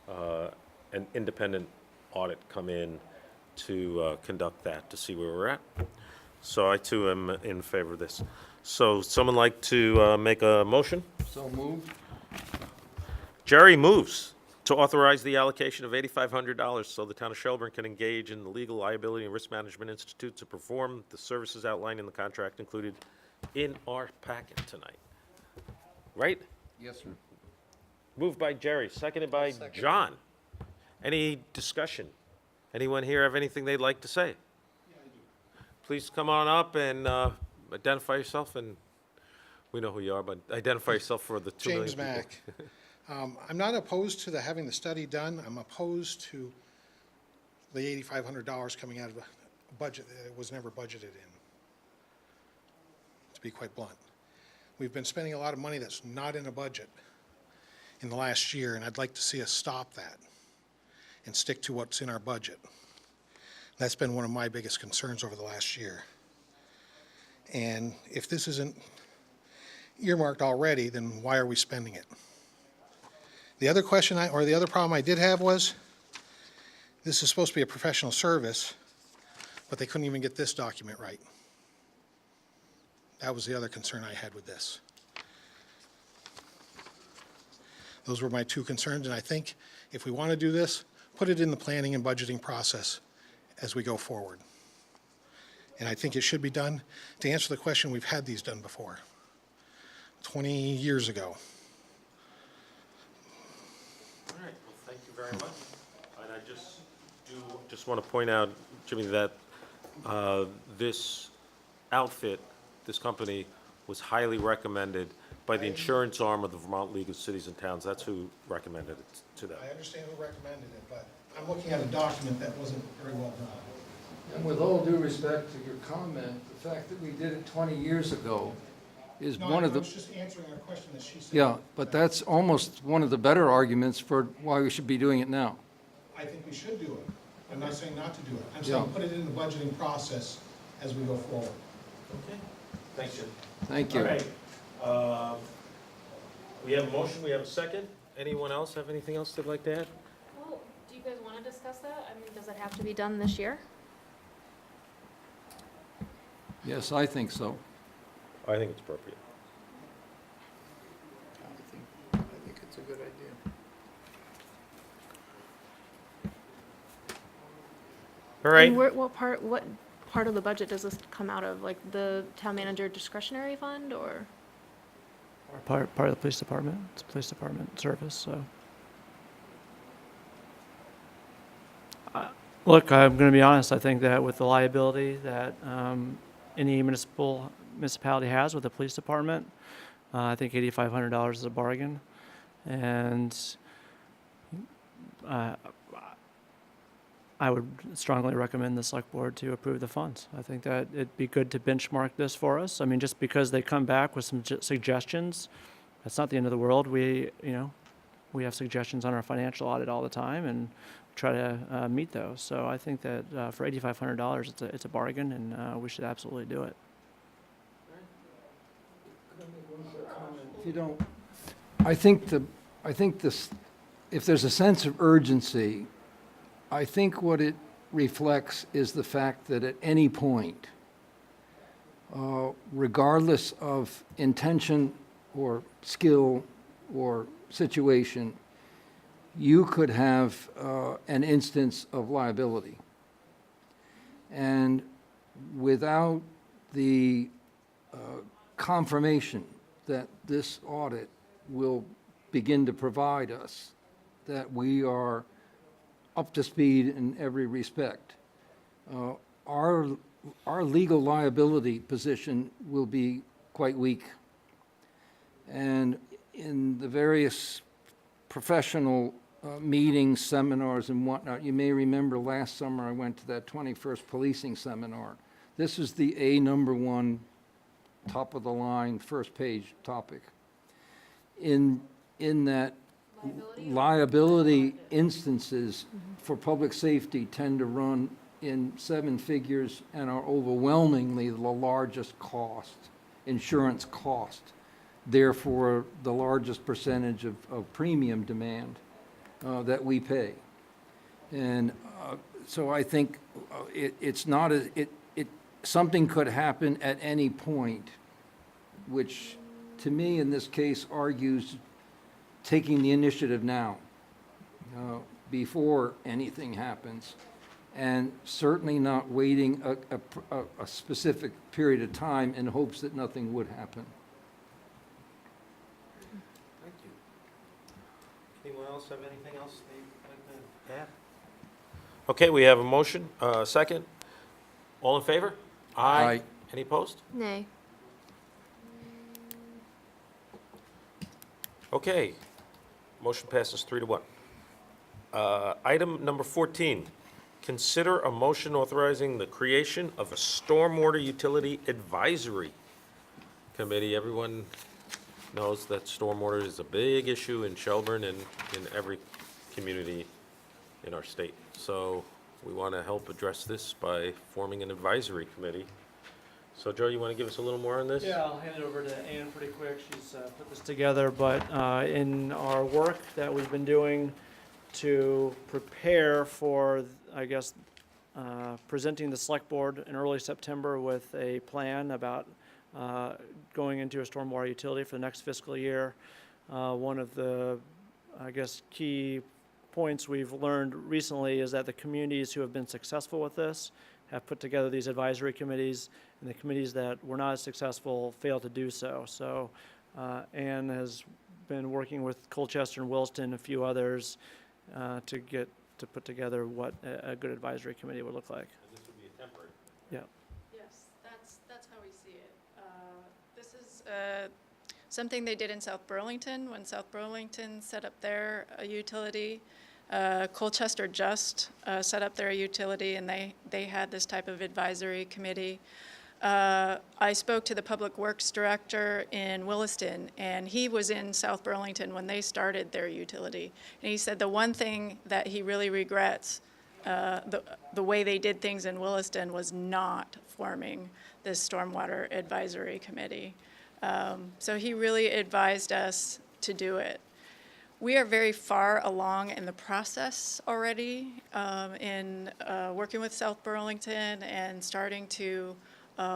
S1: an independent audit come in to conduct that, to see where we're at. So I too am in favor of this. So someone like to make a motion?
S2: So moved.
S1: Jerry moves to authorize the allocation of $8,500 so the town of Shelburne can engage in the Legal Liability and Risk Management Institute to perform the services outlined in the contract included in our packet tonight. Right?
S2: Yes, sir.
S1: Moved by Jerry, seconded by John. Any discussion? Anyone here have anything they'd like to say? Yeah, I do. Please come on up and identify yourself, and we know who you are, but identify yourself for the 2 million
S12: James
S1: people.
S12: Mack. I'm not opposed to having the study done. I'm opposed to the $8,500 coming out of a budget that it was never budgeted in, to be quite blunt. We've been spending a lot of money that's not in a budget in the last year, and I'd like to see us stop that and stick to what's in our budget. That's been one of my biggest concerns over the last year. And if this isn't earmarked already, then why are we spending it? The other question the other problem I did have was, this is supposed to be a professional service, but they couldn't even get this document right. That was the other concern I had with this. Those were my two concerns, and I think if we want to do this, put it in the planning and budgeting process as we go forward. And I think it should be done. To answer the question, we've had these done before, 20 years ago.
S1: All right, well, thank you very much. And I just want to point out, Jimmy, that this outfit, this company, was highly recommended by the insurance arm of the Vermont League of Cities and Towns. That's who recommended it to them.
S12: I understand who recommended it, but I'm looking at a document that wasn't very well done.
S2: And with all due respect to your comment, the fact that we did it 20 years ago is
S12: No,
S2: one
S12: I
S2: of the...
S12: was just answering a question that she said.
S2: Yeah, but that's almost one of the better arguments for why we should be doing it now.
S12: I think we should do it. I'm not saying not to do it. I'm saying put it in the budgeting process as we go forward.
S1: Okay, thanks, Jim.
S2: Thank you.
S1: All right. We have a motion, we have a second. Anyone else have anything else they'd like to add?
S4: Well, do you guys want to discuss that? I mean, does it have to be done this year?
S2: Yes, I think so.
S1: I think it's appropriate.
S3: I think it's a good idea.
S1: All right.
S4: And what part of the budget does this come out of? Like the town manager discretionary fund, or?
S10: Part of the police department. It's a police department service, so. Look, I'm going to be honest. I think that with the liability that any municipality has with the police department, I think $8,500 is a bargain, and I would strongly recommend the select board to approve the funds. I think that it'd be good to benchmark this for us. I mean, just because they come back with some suggestions, that's not the end of the world. We have suggestions on our financial audit all the time and try to meet those. So I think that for $8,500, it's a bargain, and we should absolutely do it.
S2: If you don't, I think this, if there's a sense of urgency, I think what it reflects is the fact that at any point, regardless of intention or skill or situation, you could have an instance of liability. And without the confirmation that this audit will begin to provide us, that we are up to speed in every respect, our legal liability position will be quite weak. And in the various professional meetings, seminars, and whatnot, you may remember last summer I went to that 21st policing seminar. This is the #1, top of the line, first page topic. In that, liability instances for public safety tend to run in 7 figures and are overwhelmingly the largest cost, insurance cost, therefore the largest percentage of premium demand that we pay. And so I think it's not something could happen at any point, which to me in this case argues taking the initiative now, before anything happens, and certainly not waiting a specific period of time in hopes that nothing would happen.
S1: Thank you. Anyone else have anything else they'd like to add? Okay, we have a motion, second. All in favor?
S2: Aye.
S1: Any opposed?
S4: Nay.
S1: Okay, motion passes 3-1. Item number 14, consider a motion authorizing the creation of a stormwater utility advisory committee. Everyone knows that stormwater is a big issue in Shelburne and in every community in our state. So we want to help address this by forming an advisory committee. So Joe, you want to give us a little more on this?
S10: Yeah, I'll hand it over to Ann pretty quick. She's put this together, but in our work that we've been doing to prepare for, I guess, presenting the select board in early September with a plan about going into a stormwater utility for the next fiscal year, one of the, I guess, key points we've learned recently is that the communities who have been successful with this have put together these advisory committees, and the committees that were not as successful failed to do so. So Ann has been working with Colchester and Williston and a few others to put together what a good advisory committee would look like.
S1: And this would be a temporary.
S10: Yeah.
S7: Yes, that's how we see it. This is something they did in South Burlington, when South Burlington set up their utility. Colchester just set up their utility, and they had this type of advisory committee. I spoke to the Public Works Director in Williston, and he was in South Burlington when they started their utility. And he said the one thing that he really regrets, the way they did things in Williston, was not forming this Stormwater Advisory Committee. So he really advised us to do it. We are very far along in the process already in working with South Burlington and starting to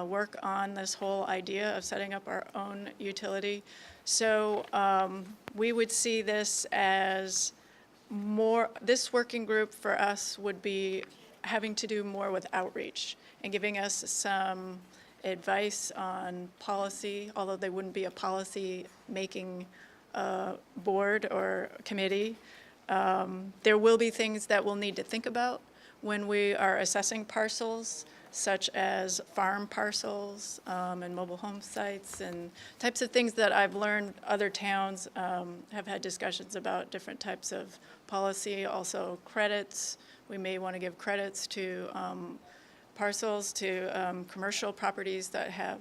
S7: work on this whole idea of setting up our own utility. So we would see this as more, this working group for us would be having to do more with outreach and giving us some advice on policy, although they wouldn't be a policy-making board or committee. There will be things that we'll need to think about when we are assessing parcels, such as farm parcels and mobile home sites and types of things that I've learned other towns have had discussions about different types of policy. Also credits, we may want to give credits to parcels, to commercial properties that have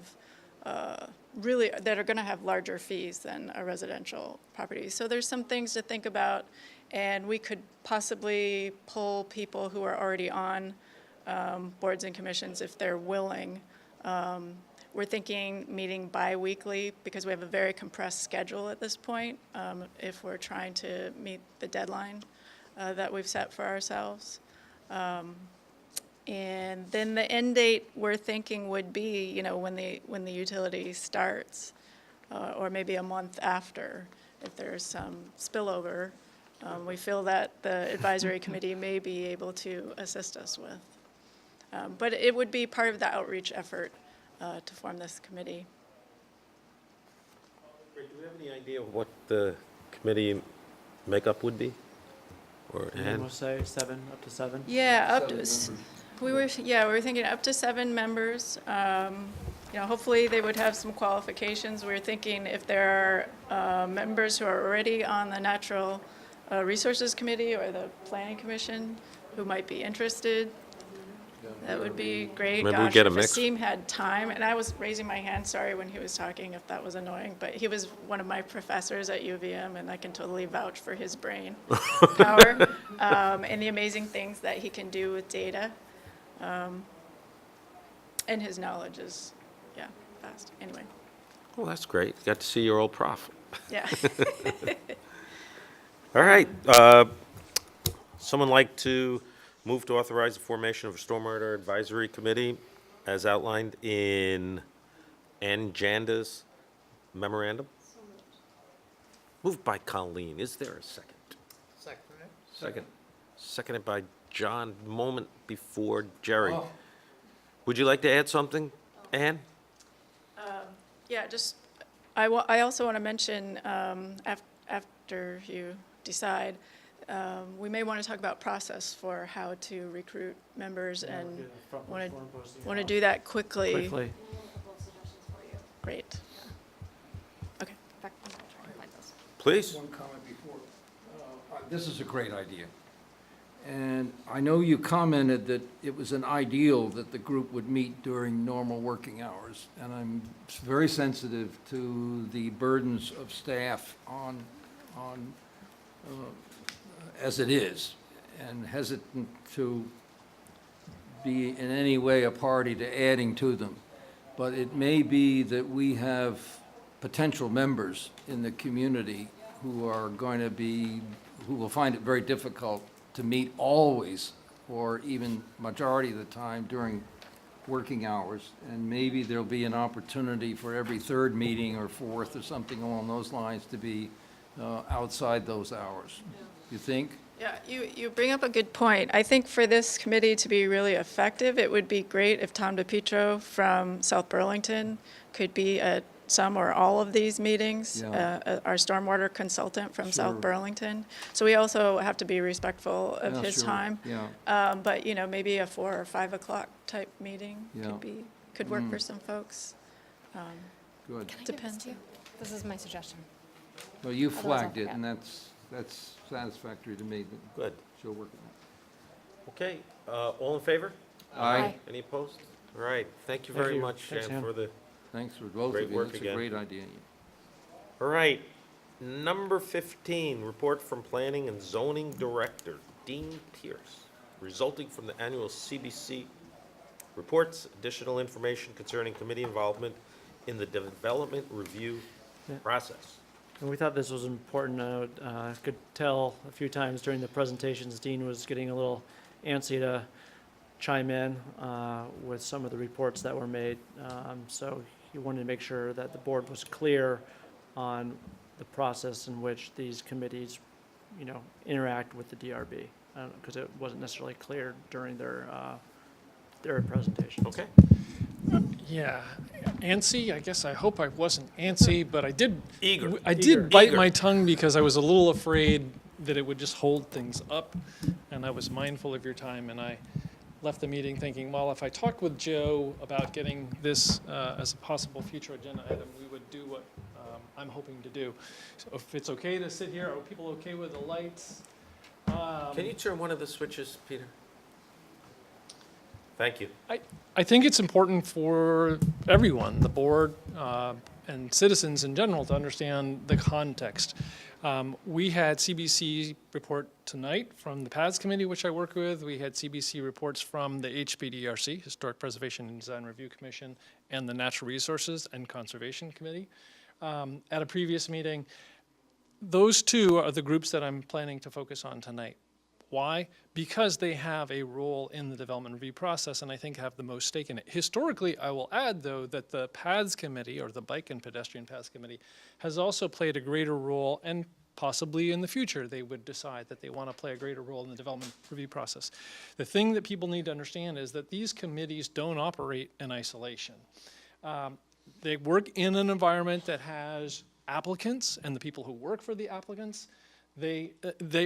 S7: that are going to have larger fees than a residential property. So there's some things to think about, and we could possibly pull people who are already on boards and commissions if they're willing. We're thinking meeting bi-weekly because we have a very compressed schedule at this point if we're trying to meet the deadline that we've set for ourselves. And then the end date we're thinking would be, when the utility starts, or maybe a month after, if there's some spillover, we feel that the advisory committee may be able to assist us with. But it would be part of the outreach effort to form this committee.
S1: Great. Do we have any idea of what the committee makeup would be? Or,
S10: You
S1: and
S10: want to say 7, up to 7?
S7: Yeah, up to,
S2: Seven
S7: we were thinking up to 7 members. You know, hopefully they would have some qualifications. We were thinking if there are members who are already on the Natural Resources Committee or the Planning Commission who might be interested, that would be great.
S1: Maybe we get a
S7: Gosh,
S1: mix.
S7: if Asim had time, and I was raising my hand, sorry, when he was talking, if that was annoying, but he was one of my professors at UVM, and I can totally vouch for his brain power and the amazing things that he can do with data. And his knowledge is, yeah, vast. Anyway,
S1: well, that's great. Got to see your old prof.
S7: yeah.
S1: All right. Someone like to move to authorize the formation of a stormwater advisory committee as outlined in Ann Janda's memorandum? Moved by Colleen. Is there a second? Second. Seconded by John, moment before Jerry.
S2: Oh.
S1: Would you like to add something, Ann?
S7: Yeah, just, I also want to mention, after you decide, we may want to talk about process for how to recruit members and want to do that quickly.
S10: Quickly.
S7: Great. Okay.
S4: In fact, I'm gonna try and find those.
S1: Please.
S2: One comment before. This is a great idea. And I know you commented that it was an ideal that the group would meet during normal working hours. And I'm very sensitive to the burdens of staff on as it is, and hesitant to be in any way a party to adding to them. But it may be that we have potential members in the community who are going to be, who will find it very difficult to meet always, or even majority of the time during working hours. And maybe there'll be an opportunity for every third meeting or fourth or something along those lines to be outside those hours. You think?
S7: Yeah, you bring up a good point. I think for this committee to be really effective, it would be great if Tom DePietro from South Burlington could be at some or all of these meetings,
S2: Yeah.
S7: our stormwater consultant from
S2: Sure.
S7: South Burlington. So we also have to be respectful of
S2: Yeah,
S7: his
S2: sure.
S7: time.
S2: Yeah.
S7: But, you know, maybe a 4 or 5 o'clock type meeting
S2: Yeah.
S7: could work for some folks.
S2: Good.
S4: Can I give this
S7: Depends.
S4: to you? This is my suggestion.
S2: Well, you
S4: Otherwise I'll
S2: flagged it,
S4: forget.
S2: and that's satisfactory to me that
S1: Good.
S2: she'll work on
S1: Okay. All in favor?
S2: it. Aye.
S4: Aye.
S1: Any opposed? All right. Thank you
S10: Thank
S1: very
S10: you.
S1: much,
S10: Thanks,
S1: Ann,
S10: Ann.
S1: for the.
S2: Thanks for both
S1: Great
S2: of you.
S1: work
S2: That's
S1: again.
S2: a great idea.
S1: All right. Number 15, report from Planning and Zoning Director Dean Pierce, resulting from the annual CBC reports, additional information concerning committee involvement in the development review
S10: Yeah.
S1: process.
S10: And we thought this was important. I could tell a few times during the presentations, Dean was getting a little antsy to chime in with some of the reports that were made. So he wanted to make sure that the board was clear on the process in which these committees, you know, interact with the DRB, because it wasn't necessarily clear during their presentations.
S1: Okay.
S11: Yeah, antsy, I guess I hope I wasn't antsy, but I did.
S1: Eager.
S11: I
S10: Eager.
S11: did bite
S1: Eager.
S11: my tongue because I was a little afraid that it would just hold things up, and I was mindful of your time, and I left the meeting thinking, well, if I talked with Joe about getting this as a possible future agenda item, we would do what I'm hoping to do. So if it's okay to sit here, are people okay with the lights?
S1: Can you turn one of the switches, Peter? Thank you.
S11: I think it's important for everyone, the board and citizens in general, to understand the context. We had CBC report tonight from the PADS committee, which I work with. We had CBC reports from the HPDRC, Historic Preservation and Design Review Commission, and the Natural Resources and Conservation Committee at a previous meeting. Those two are the groups that I'm planning to focus on tonight. Why? Because they have a role in the development review process and I think have the most stake in it. Historically, I will add, though, that the Paths Committee, or the Bike and Pedestrian Paths Committee, has also played a greater role, and possibly in the future they would decide that they want to play a greater role in the development review process. The thing that people need to understand is that these committees don't operate in isolation. They work in an environment that has applicants and the people who work for the applicants. They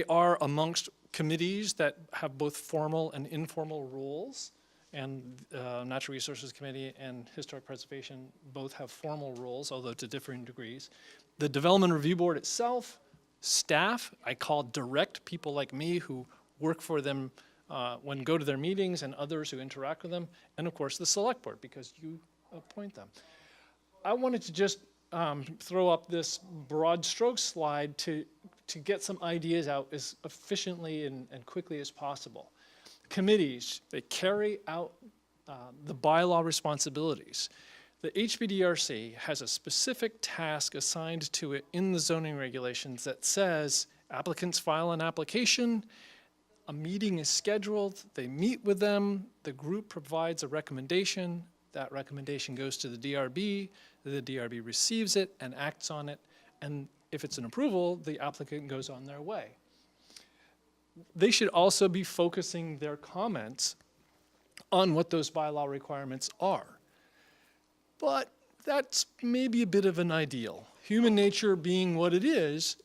S11: are amongst committees that have both formal and informal roles, and Natural Resources Committee and Historic Preservation both have formal roles, although to differing degrees. The Development Review Board itself, staff, I call direct people like me who work for them when go to their meetings, and others who interact with them, and of course the Select Board, because you appoint them. I wanted to just throw up this broad strokes slide to get some ideas out as efficiently and quickly as possible. Committees, they carry out the bylaw responsibilities. The HBDRC has a specific task assigned to it in the zoning regulations that says applicants file an application, a meeting is scheduled, they meet with them, the group provides a recommendation, that recommendation goes to the DRB receives it and acts on it, and if it's an approval, the applicant goes on their way. They should also be focusing their comments on what those bylaw requirements are. But that's maybe a bit of an ideal. Human nature being what it is,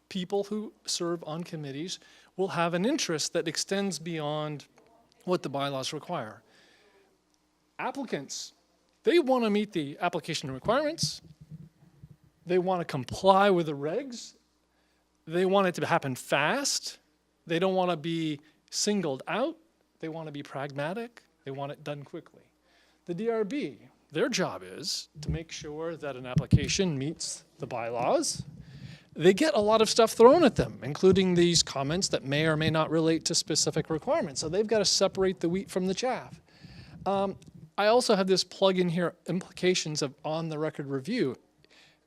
S11: people who serve on committees will have an interest that extends beyond what the bylaws require. Applicants, they want to meet the application requirements. They want to comply with the regs. They want it to happen fast. They don't want to be singled out. They want to be pragmatic. They want it done quickly. The DRB, their job is to make sure that an application meets the bylaws. They get a lot of stuff thrown at them, including these comments that may or may not relate to specific requirements. So they've got to separate the wheat from the chaff. I also have this plug in here, implications of on-the-record review.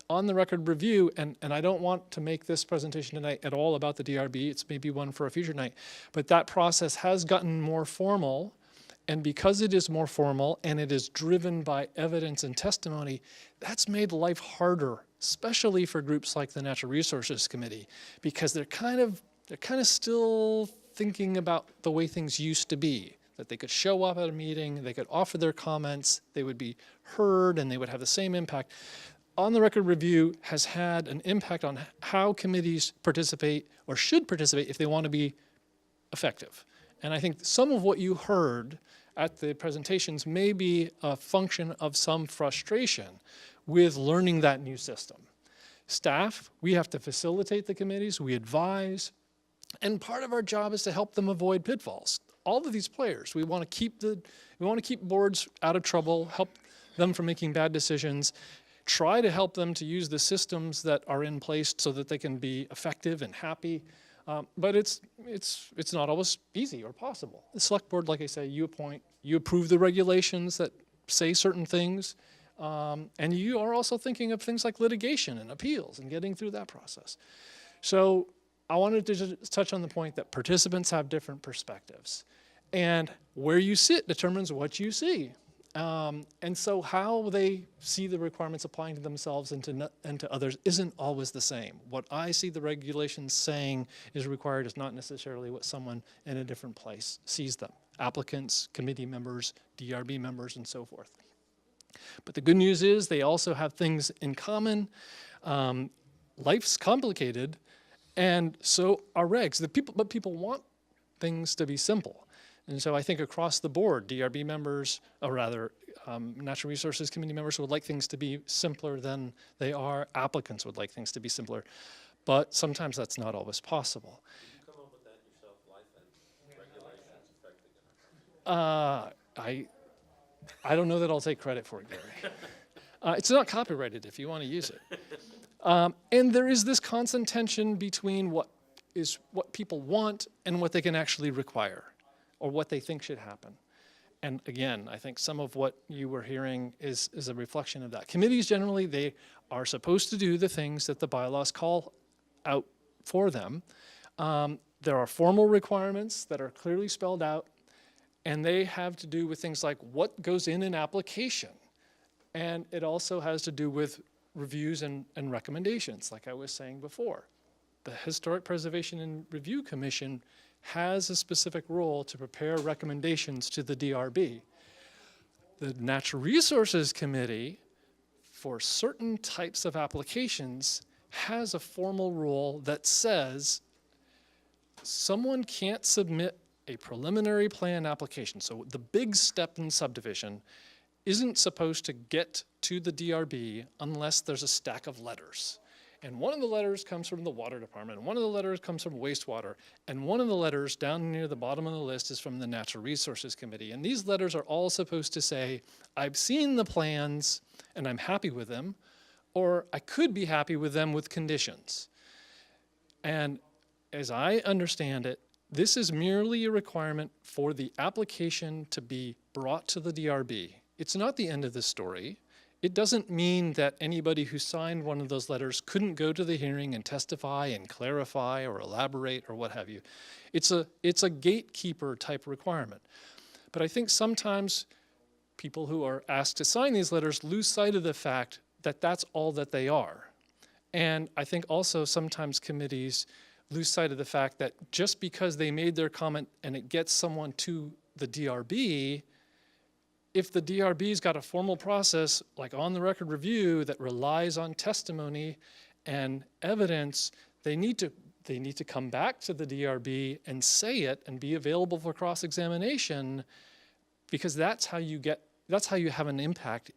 S11: On-the-record review, and I don't want to make this presentation tonight at all about the DRB, it's maybe one for a future night, but that process has gotten more formal, and because it is more formal and it is driven by evidence and testimony, that's made life harder, especially for groups like the Natural Resources Committee, because they're kind of still thinking about the way things used to be, that they could show up at a meeting, they could offer their comments, they would be heard, and they would have the same impact. On-the-record review has had an impact on how committees participate or should participate if they want to be effective. And I think some of what you heard at the presentations may be a function of some frustration with learning that new system. Staff, we have to facilitate the committees, we advise, and part of our job is to help them avoid pitfalls. All of these players, we want to keep boards out of trouble, help them from making bad decisions, try to help them to use the systems that are in place so that they can be effective and happy. But it's not always easy or possible. The Select Board, like I say, you appoint, you approve the regulations that say certain things, and you are also thinking of things like litigation and appeals and getting through that process. So I wanted to just touch on the point that participants have different perspectives, and where you sit determines what you see. And so how they see the requirements applying to themselves and to others isn't always the same. What I see the regulations saying is required is not necessarily what someone in a different place sees them. Applicants, committee members, DRB members, and so forth. But the good news is they also have things in common. Life's complicated, and so are regs. But people want things to be simple. And so I think across the board, DRB members, or rather Natural Resources Committee members would like things to be simpler than they are. Applicants would like things to be simpler. But sometimes that's not always possible.
S1: Did you come up with that yourself, life and regulations affecting it?
S11: I don't know that I'll take credit for it, Gary. It's not copyrighted if you want to use it. And there is this constant tension between what people want and what they can actually require, or what they think should happen. And again, I think some of what you were hearing is a reflection of that. Committees generally, they are supposed to do the things that the bylaws call out for them. There are formal requirements that are clearly spelled out, and they have to do with things like what goes in an application. And it also has to do with reviews and recommendations, like I was saying before. The Historic Preservation and Review Commission has a specific role to prepare recommendations to the DRB. The Natural Resources Committee, for certain types of applications, has a formal rule that says someone can't submit a preliminary plan application. So the big step in subdivision isn't supposed to get to the DRB unless there's a stack of letters. And one of the letters comes from the water department, and one of the letters comes from wastewater, and one of the letters down near the bottom of the list is from the Natural Resources Committee. And these letters are all supposed to say, I've seen the plans and I'm happy with them, or I could be happy with them with conditions. And as I understand it, this is merely a requirement for the application to be brought to the DRB. It's not the end of the story. It doesn't mean that anybody who signed one of those letters couldn't go to the hearing and testify and clarify or elaborate or what have you. It's a gatekeeper type requirement. But I think sometimes people who are asked to sign these letters lose sight of the fact that that's all that they are. And I think also sometimes committees lose sight of the fact that just because they made their comment and it gets someone to the DRB, if the DRB's got a formal process like on the record review that relies on testimony and evidence, they need to come back to the DRB and say it and be available for cross-examination, because that's how you have an impact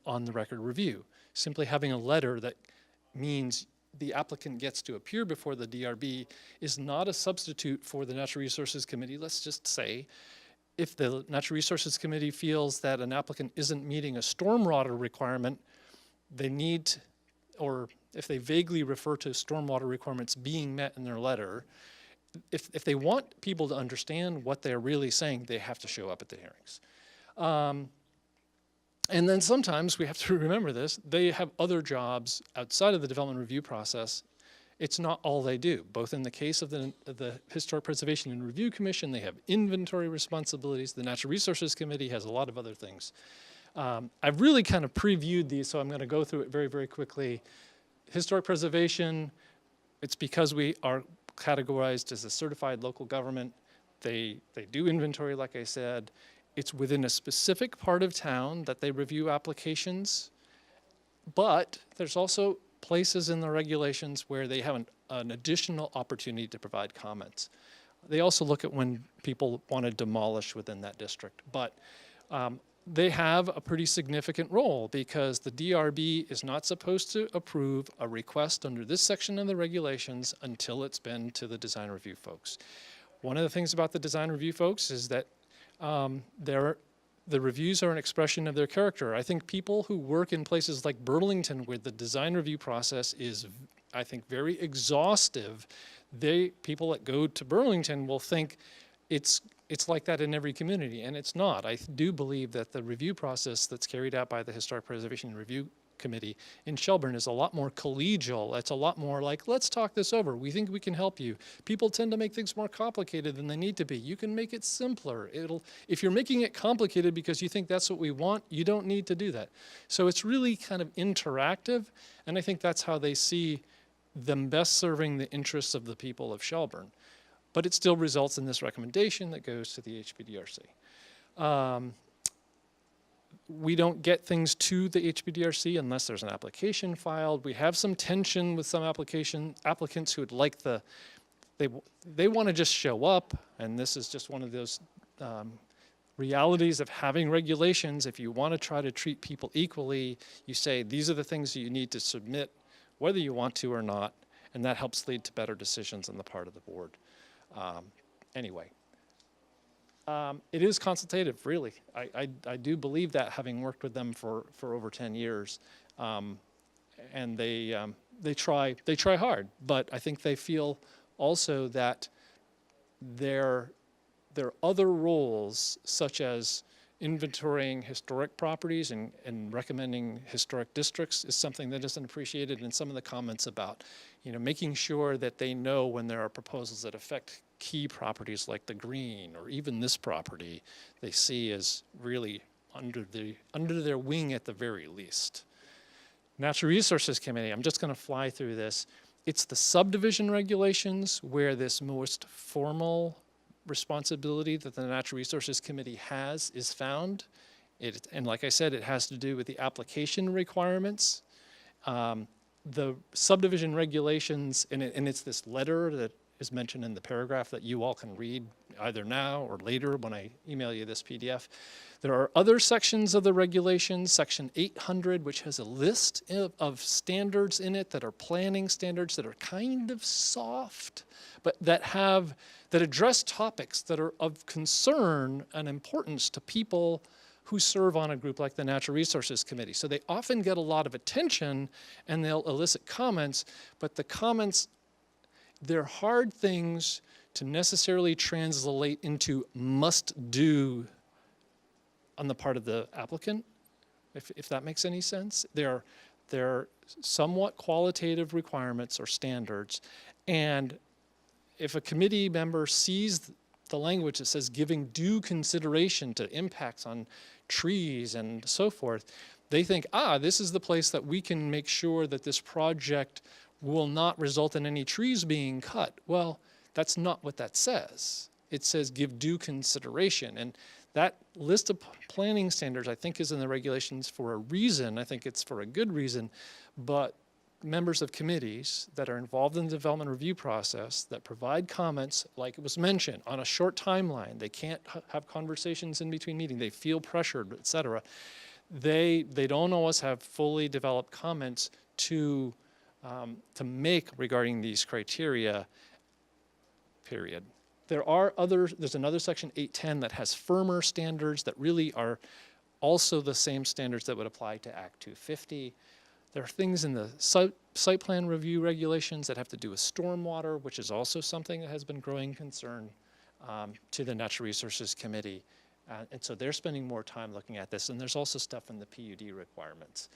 S11: on the record review. Simply having a letter that means the applicant gets to appear before the DRB is not a substitute for the Natural Resources Committee. Let's just say, if the Natural Resources Committee feels that an applicant isn't meeting a stormwater requirement, they need, or if they vaguely refer to stormwater requirements being met in their letter, if they want people to understand what they're really saying, they have to show up at the hearings. And then sometimes, we have to remember this, they have other jobs outside of the development review process. It's not all they do. Both in the case of the Historic Preservation and Review Commission, they have inventory responsibilities. The Natural Resources Committee has a lot of other things. I've really kind of previewed these, so I'm going to go through it very, very quickly. Historic Preservation, it's because we are categorized as a certified local government. They do inventory, like I said. It's within a specific part of town that they review applications, but there's also places in the regulations where they have an additional opportunity to provide comments. They also look at when people want to demolish within that district, but they have a pretty significant role, because the DRB is not supposed to approve a request under this section of the regulations until it's been to the design review folks. One of the things about the design review folks is that the reviews are an expression of their character. I think people who work in places like Burlington, where the design review process is, I think, very exhaustive, people that go to Burlington will think it's like that in every community, and it's not. I do believe that the review process that's carried out by the Historic Preservation and Review Committee in Shelburne is a lot more collegial. It's a lot more like, let's talk this over. We think we can help you. People tend to make things more complicated than they need to be. You can make it simpler. If you're making it complicated because you think that's what we want, you don't need to do that. So it's really kind of interactive, and I think that's how they see them best serving the interests of the people of Shelburne. But it still results in this recommendation that goes to the HPDRC. We don't get things to the HPDRC unless there's an application filed. We have some tension with some applicants who would like they want to just show up, and this is just one of those realities of having regulations. If you want to try to treat people equally, you say these are the things that you need to submit, whether you want to or not, and that helps lead to better decisions on the part of the board. Anyway. It is consultative, really. I do believe that, having worked with them for over 10 years, and they try hard. But I think they feel also that their other roles, such as inventorying historic properties and recommending historic districts is something that isn't appreciated in some of the comments about, making sure that they know when there are proposals that affect key properties like the green or even this property, they see as really under their wing at the very least. Natural Resources Committee, I'm just going to fly through this. It's the subdivision regulations where this most formal responsibility that the Natural Resources Committee has is found. And like I said, it has to do with the application requirements. The subdivision regulations, and it's this letter that is mentioned in the paragraph that you all can read either now or later when I email you this PDF. There are other sections of the regulations, section 800, which has a list of standards in it that are planning standards that are kind of soft, but that address topics that are of concern and importance to people who serve on a group like the Natural Resources Committee. So they often get a lot of attention and they'll elicit comments, but the comments, they're hard things to necessarily translate into must-do on the part of the applicant, if that makes any sense. They're somewhat qualitative requirements or standards, and if a committee member sees the language that says giving due consideration to impacts on trees and so forth, they think, this is the place that we can make sure that this project will not result in any trees being cut. Well, that's not what that says. It says give due consideration. And that list of planning standards, I think, is in the regulations for a reason. I think it's for a good reason. But members of committees that are involved in the development review process that provide comments, like it was mentioned, on a short timeline, they can't have conversations in between meetings, they feel pressured, et cetera. They don't always have fully developed comments to make regarding these criteria, period. There's another section 810 that has firmer standards that really are also the same standards that would apply to Act 250. There are things in the site plan review regulations that have to do with stormwater, which is also something that has been growing concern to the Natural Resources Committee. And so they're spending more time looking at this. And there's also stuff in the PUD requirements.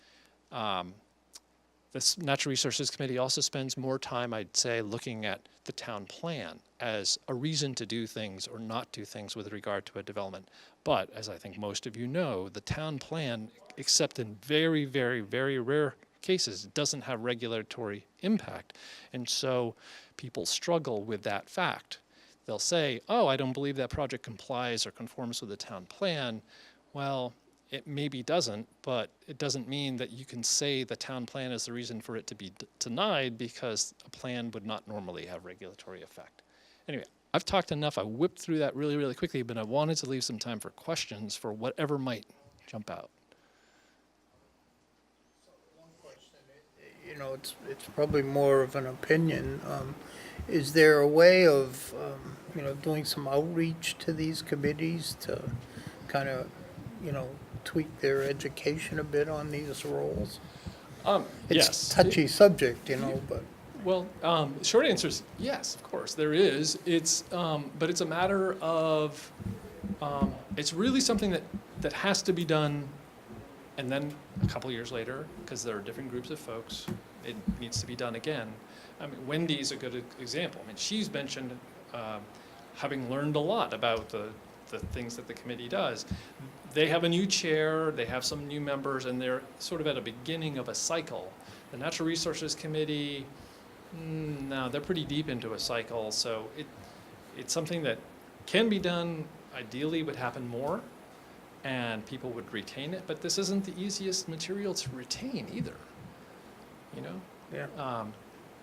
S11: The Natural Resources Committee also spends more time, I'd say, looking at the town plan as a reason to do things or not do things with regard to a development. But as I think most of you know, the town plan, except in very, very, very rare cases, doesn't have regulatory impact. And so people struggle with that fact. They'll say, I don't believe that project complies or conforms with the town plan. Well, it maybe doesn't, but it doesn't mean that you can say the town plan is the reason for it to be denied, because a plan would not normally have regulatory effect. Anyway, I've talked enough. I whipped through that really, really quickly, but I wanted to leave some time for questions for whatever might jump out.
S3: One question, it's probably more of an opinion. Is there a way of, doing some outreach to these committees to kind of, tweak their education a bit on these roles?
S11: Yes.
S3: It's a touchy subject, but.
S11: Well, short answer is yes, of course, there is. But it's a matter of, it's really something that has to be done, and then a couple years later, because there are different groups of folks, it needs to be done again. I mean, Wendy's a good example. I mean, she's mentioned having learned a lot about the things that the committee does. They have a new chair, they have some new members, and they're sort of at a beginning of a cycle. The Natural Resources Committee, no, they're pretty deep into a cycle, so it's something that can be done, ideally would happen more, and people would retain it, but this isn't the easiest material to retain either,
S3: Yeah.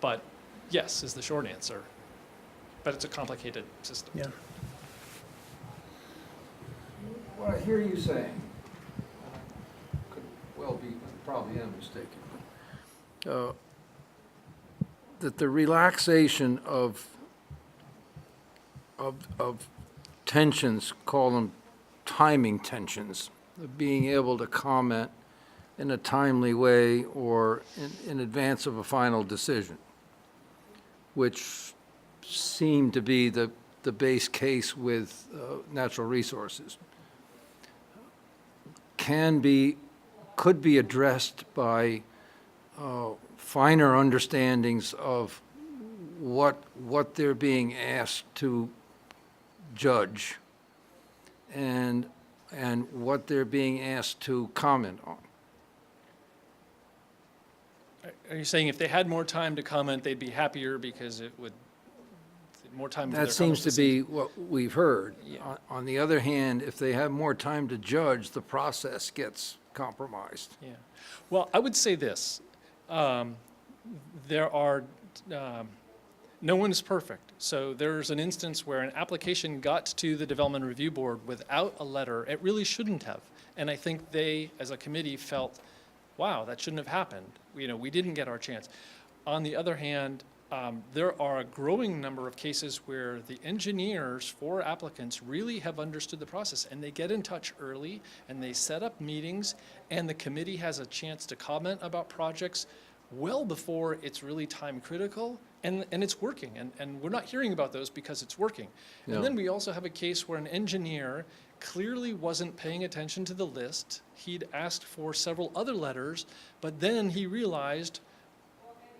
S11: But yes is the short answer, but it's a complicated system.
S3: Yeah.
S2: What I hear you saying, could well be, probably am mistaken, that the relaxation of tensions, call them timing tensions, of being able to comment in a timely way or in advance of a final decision, which seemed to be the base case with natural resources. could be addressed by finer understandings of what they're being asked to judge and what they're being asked to comment on.
S11: Are you saying if they had more time to comment, they'd be happier because it would, more time for their
S2: That seems to
S11: comments
S2: be what we've heard.
S11: Yeah.
S2: On the other hand, if they have more time to judge, the process gets compromised.
S11: Yeah. Well, I would say this. There are, no one is perfect. So there's an instance where an application got to the Development Review Board without a letter. It really shouldn't have. And I think they, as a committee, felt, wow, that shouldn't have happened. You know, we didn't get our chance. On the other hand, there are a growing number of cases where the engineers for applicants really have understood the process, and they get in touch early, and they set up meetings, and the committee has a chance to comment about projects well before it's really time critical, and it's working. And we're not hearing about those because it's working.
S2: Yeah.
S11: And then we also have a case where an engineer clearly wasn't paying attention to the list. He'd asked for several other letters, but then he realized,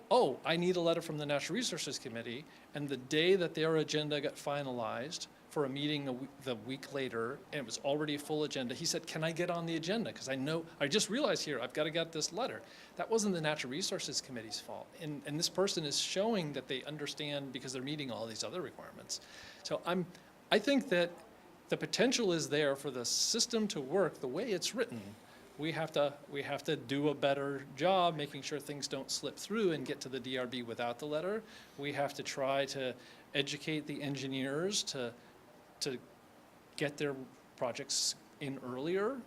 S11: oh, I need a letter from the Natural Resources Committee, and the day that their agenda got finalized for a meeting the week later, and it was already a full agenda, he said, can I get on the agenda? Because I just realized here, I've got to get this letter. That wasn't the Natural Resources Committee's fault. And this person is showing that they understand because they're meeting all these other requirements. So I think that the potential is there for the system to work the way it's written. We have to do a better job making sure things don't slip through and get to the DRB without the letter. We have to try to educate the engineers to get their projects in earlier,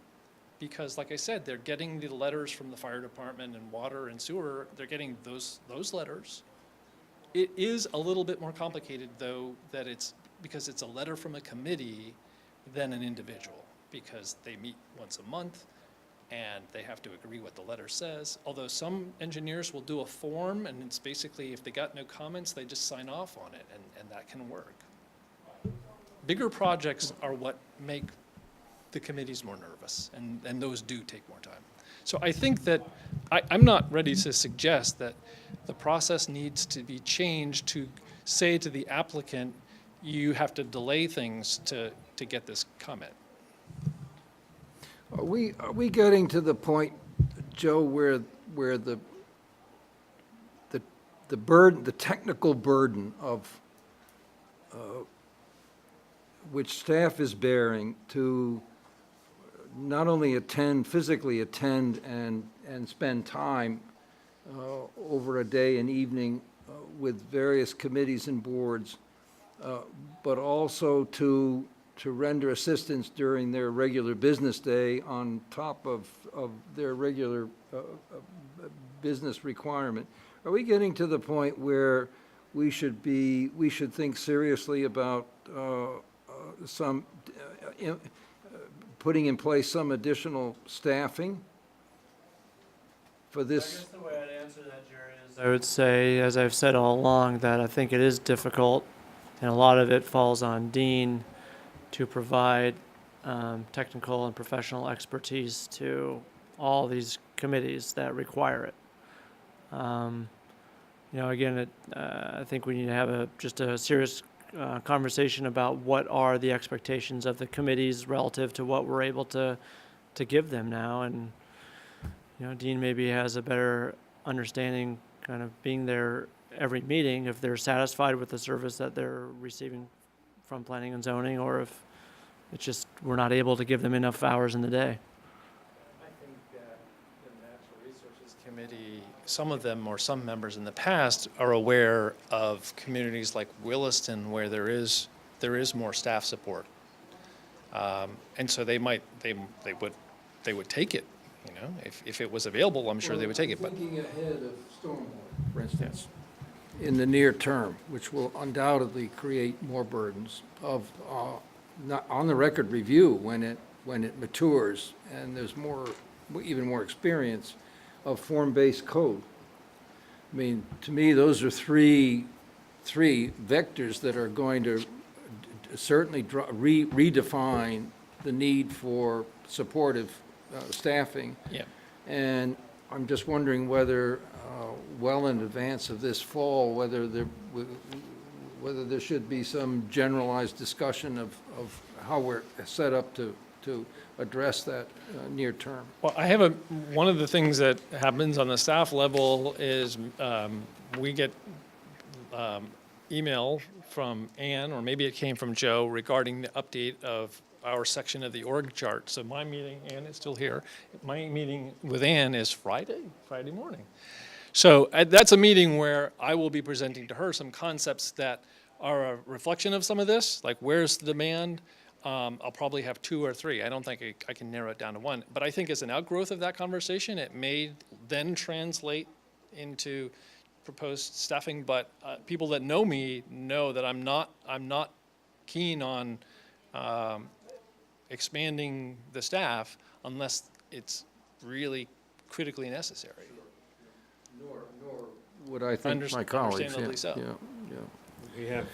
S11: because like I said, they're getting the letters from the fire department and water and sewer. They're getting those letters. It is a little bit more complicated though, because it's a letter from a committee than an individual, because they meet once a month and they have to agree what the letter says. Although some engineers will do a form, and it's basically, if they got no comments, they just sign off on it, and that can work. Bigger projects are what make the committees more nervous, and those do take more time. So I think that, I'm not ready to suggest that the process needs to be changed to say to the applicant, you have to delay things to get this comment.
S2: Are we getting to the point, Joe, where the burden, the technical burden of which staff is bearing to not only physically attend and spend time over a day and evening with various committees and boards, but also to render assistance during their regular business day on top of their regular business requirement? Are we getting to the point where we should think seriously about putting in place some additional staffing for this?
S10: I guess the way I'd answer that, Jerry, is I would say, as I've said all along, that I think it is difficult, and a lot of it falls on Dean to provide technical and professional expertise to all these committees that require it. Again, I think we need to have just a serious conversation about what are the expectations of the committees relative to what we're able to give them now. And, Dean maybe has a better understanding, kind of being there every meeting, if they're satisfied with the service that they're receiving from planning and zoning, or if it's just we're not able to give them enough hours in the day.
S11: I think that the Natural Resources Committee, some of them or some members in the past are aware of communities like Williston where there is more staff support, and so they would take it. If it was available, I'm sure they would take it. But
S2: Thinking ahead of stormwater, for instance, in the near term, which will undoubtedly create more burdens of not on the record review when it matures and there's even more experience of form-based code. I mean, to me, those are three vectors that are going to certainly redefine the need for supportive staffing.
S11: Yeah.
S2: And I'm just wondering whether, well in advance of this fall, whether there should be some generalized discussion of how we're set up to address that near term.
S11: Well, one of the things that happens on the staff level is we get email from Ann, or maybe it came from Joe, regarding the update of our section of the org chart. So my meeting, Ann is still here, my meeting with Ann is Friday morning. So that's a meeting where I will be presenting to her some concepts that are a reflection of some of this, like where's the demand. I'll probably have 2 or 3. I don't think I can narrow it down to 1. But I think as an outgrowth of that conversation, it may then translate into proposed staffing. But people that know me know that I'm not keen on expanding the staff unless it's really critically necessary.
S2: Nor would I think my colleagues.
S11: Understandably so.
S2: Yeah.
S1: We have,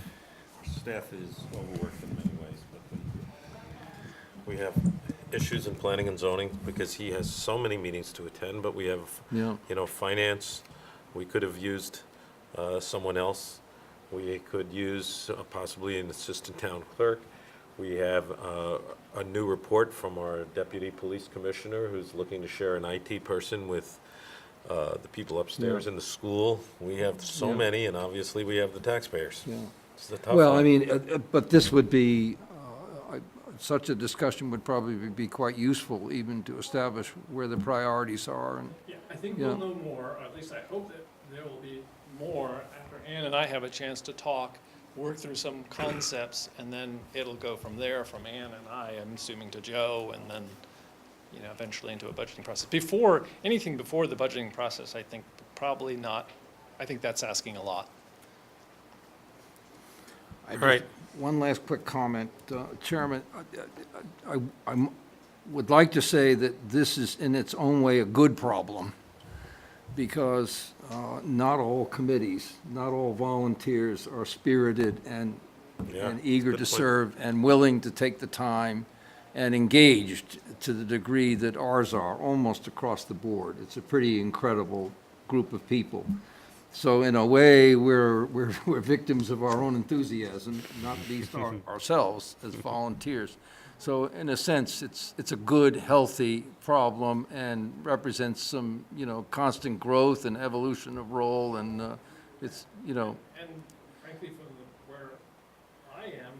S1: staff is overworked in many ways, but we have issues in planning and zoning because he has so many meetings to attend, but we have,
S2: Yeah.
S1: Finance. We could have used someone else. We could use possibly an assistant town clerk. We have a new report from our deputy police commissioner who's looking to share an IT person with the people upstairs
S2: Yeah.
S1: in the school. We have so
S2: Yeah.
S1: many, and obviously we have the taxpayers.
S2: Yeah.
S1: It's a tough
S2: Well,
S1: one.
S2: I mean, but this would be, such a discussion would probably be quite useful even to establish where the priorities are. And
S11: Yeah, I think
S2: Yeah.
S11: we'll know more, or at least I hope that there will be more after Ann and I have a chance to talk, work through some concepts, and then it'll go from there, from Ann and I'm assuming to Joe, and then, eventually into a budgeting process. Anything before the budgeting process, I think probably not. I think that's asking a lot.
S1: Right.
S2: One last quick comment, Chairman. I would like to say that this is in its own way a good problem because not all committees, not all volunteers are spirited and
S1: Yeah,
S2: eager
S1: good
S2: to
S1: point.
S2: serve and willing to take the time and engaged to the degree that ours are, almost across the board. It's a pretty incredible group of people. So in a way, we're victims of our own enthusiasm, not least ourselves as volunteers. So in a sense, it's a good, healthy problem and represents some, constant growth and evolution of role, and it's,
S11: And frankly, from where I am,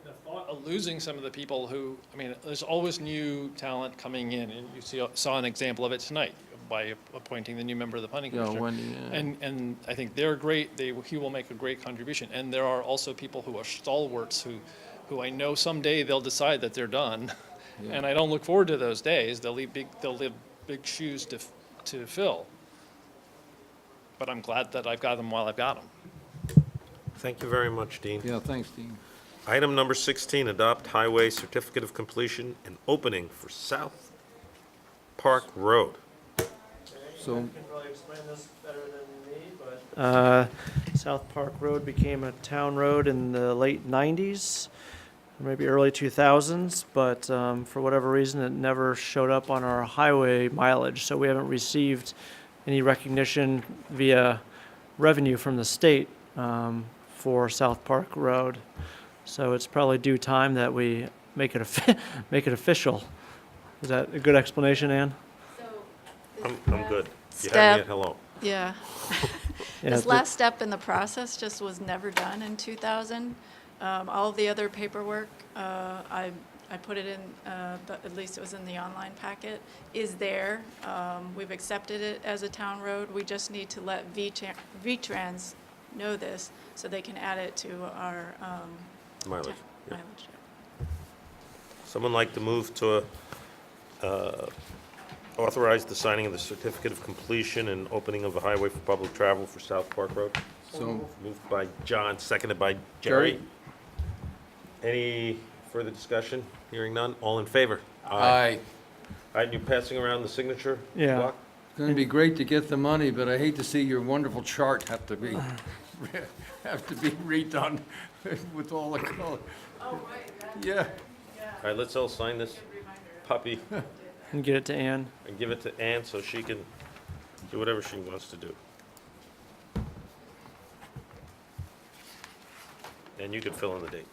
S11: the thought of losing some of the people who, there's always new talent coming in, and you saw an example of it tonight by appointing the new member of the planning commission.
S2: Wendy, yeah.
S11: And I think they're great. He will make a great contribution. And there are also people who are stalwarts who I know someday they'll decide that they're done.
S2: Yeah.
S11: And I don't look forward to those days. They'll leave big shoes to fill. But I'm glad that I've got them while I've got them.
S1: Thank you very much, Dean.
S2: Yeah, thanks, Dean.
S1: Item number 16, adopt highway certificate of completion and opening for South Park Road.
S2: So,
S5: You can really explain this better than me, but South Park Road became a town road in the late 90s, maybe early 2000s, but for whatever reason, it never showed up on our highway mileage, so we haven't received any recognition via revenue from the state for South Park Road. So it's probably due time that we make it official. Is that a good explanation, Ann?
S1: I'm good. You have me at hello.
S7: Yeah.
S5: Yeah,
S7: This
S5: the-
S7: last step in the process just was never done in 2000. All the other paperwork, I put it in, at least it was in the online packet, is there. We've accepted it as a town road. We just need to let V-Trans know this so they can add it to our
S1: Mileage. Yeah.
S7: mileage.
S1: Someone like to move to authorize the signing of the certificate of completion and opening of a highway for public travel for South Park Road?
S2: so
S1: Moved by John, seconded by
S2: Jerry.
S1: Jerry. Any further discussion? Hearing none. All in favor?
S2: aye.
S1: All right, you passing around the signature
S5: Yeah.
S1: block?
S2: It's going to be great to get the money, but I hate to see your wonderful chart have to be redone with all the color. Oh, right. Yeah.
S1: All right, let's all sign this puppy.
S10: And get it to Ann.
S1: and give it to Ann so she can do whatever she wants to do. And you can fill in the date.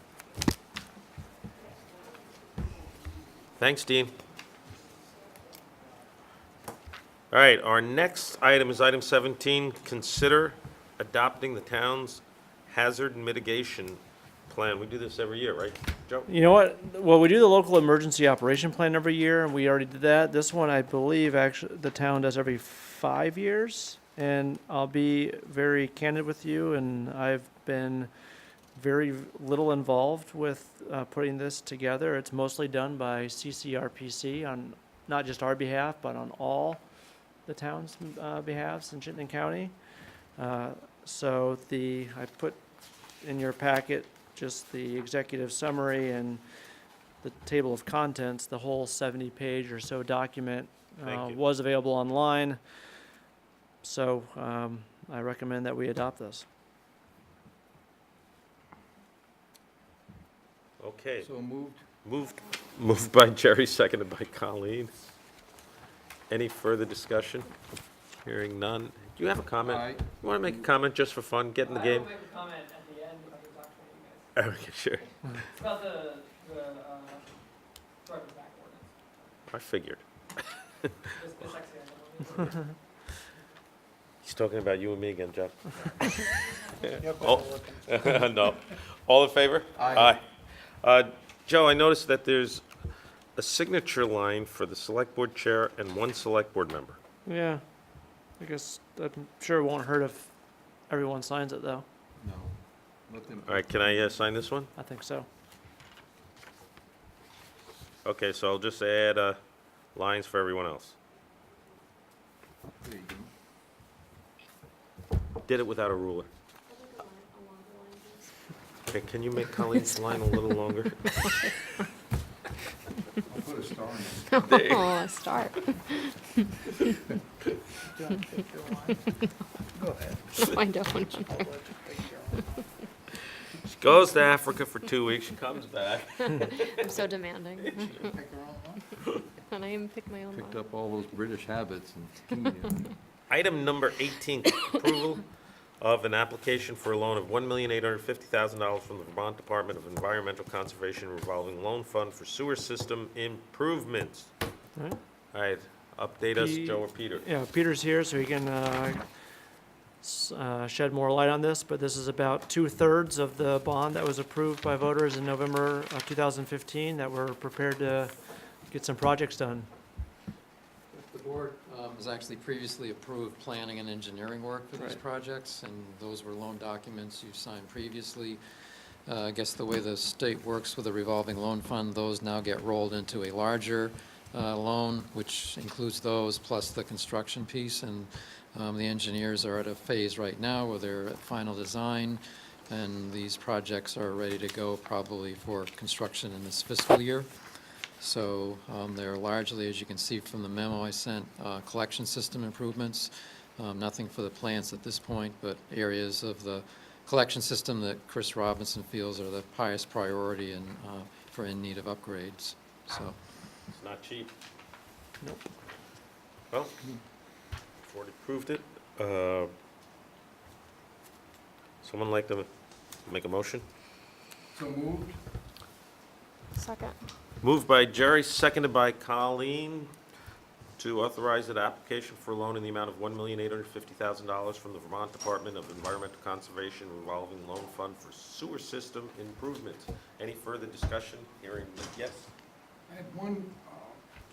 S1: Thanks, Dean. All right, our next item is item 17, consider adopting the town's hazard mitigation plan. We do this every year, right, Joe?
S10: You know what? Well, we do the local emergency operation plan every year, and we already did that. This one, I believe, actually, the town does every 5 years. And I'll be very candid with you, and I've been very little involved with putting this together. It's mostly done by CCRPC on not just our behalf, but on all the town's behalves in Chittenden County. So I put in your packet just the executive summary and the table of contents. The whole 70-page or so document
S1: Thank you.
S10: was available online. So I recommend that we adopt this.
S1: Okay,
S2: So moved.
S1: moved by Jerry, seconded by Colleen. Any further discussion? Hearing none. Do you have a comment?
S2: Aye.
S1: You want to make a comment just for fun, get in the game?
S10: make a comment at the end if I can talk to you guys.
S1: Okay, sure.
S10: It's about the driver's back ordinance.
S1: I figured.
S10: It's actually,
S1: He's talking about you and me again, Jeff. All- No. All in favor?
S2: Aye.
S1: Joe, I noticed that there's a signature line for the select board chair and one select board member.
S10: yeah, I guess I'm sure it won't hurt if everyone signs it, though.
S2: No. Let them.
S1: All right, can I sign this one?
S10: I think so.
S1: Okay, so I'll just add lines for everyone else.
S2: There you go.
S1: Did it without a ruler. Okay, can you make Colleen's line a little longer?
S2: I'll put a star in it.
S4: Oh, a start.
S3: Go ahead.
S4: No, I don't.
S1: She goes to Africa for 2 weeks, she comes back.
S4: I'm so demanding. And I even pick my own
S2: Picked
S4: line.
S2: up all those British habits and Kenya.
S1: Item number 18, approval of an application for a loan of $1,850,000 from the Vermont Department of Environmental Conservation revolving loan fund for sewer system improvements.
S10: All right.
S1: All right, update us,
S10: He-
S1: Joe or Peter.
S10: Yeah, Peter's here, so he can shed more light on this, but this is about 2/3 of the bond that was approved by voters in November of 2015 that we're prepared to get some projects done.
S13: The board has actually previously approved planning and engineering work for these
S10: Right.
S13: projects, and those were loan documents you signed previously. I guess the way the state works with a revolving loan fund, those now get rolled into a larger loan, which includes those plus the construction piece, and the engineers are at a phase right now where they're at final design, and these projects are ready to go probably for construction in this fiscal year. So they're largely, as you can see from the memo I sent, collection system improvements. Nothing for the plants at this point, but areas of the collection system that Chris Robinson feels are the highest priority and for in need of upgrades. So
S1: It's not cheap.
S10: Nope.
S1: Well, we've already approved it. Someone like to make a motion?
S2: So moved.
S4: Second.
S1: Moved by Jerry, seconded by Colleen, to authorize an application for a loan in the amount of $1,850,000 from the Vermont Department of Environmental Conservation revolving loan fund for sewer system improvements. Any further discussion? Hearing, yes?
S2: I had one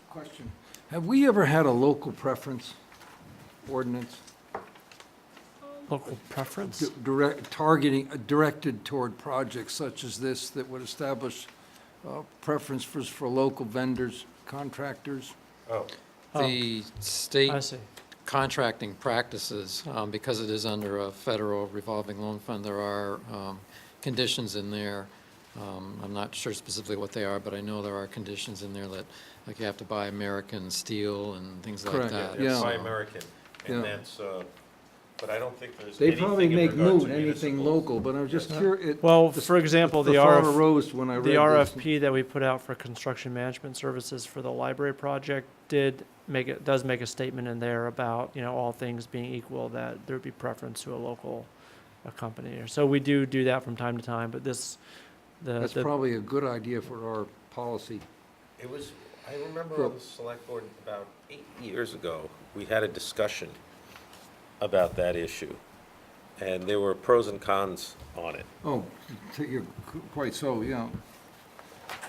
S2: question. Have we ever had a local preference ordinance?
S10: Local preference?
S2: Directed toward projects such as this that would establish preferences for local vendors, contractors?
S1: Oh,
S13: the state
S10: I see.
S13: contracting practices, because it is under a federal revolving loan fund, there are conditions in there. I'm not sure specifically what they are, but I know there are conditions in there that, like you have to buy American steel and things like
S2: Correct,
S13: that.
S2: yeah.
S1: Buy American, and
S2: Yeah.
S1: that's but I don't think there's
S2: They
S1: anything
S2: probably
S1: in
S2: make
S1: regard to
S2: moot anything
S1: municipals.
S2: local, but I was just curious.
S10: Well, for example, the
S2: thought
S10: RF
S2: arose when I read
S10: the
S2: this.
S10: RFP that we put out for construction management services for the library project does make a statement in there about, all things being equal, that there would be preference to a local company. So we do that from time to time, but
S2: That's probably a good idea for our policy.
S1: It was, I remember on the select board about 8 years ago, we had a discussion about that issue. And there were pros and cons on it.
S2: Oh, you're quite so, yeah.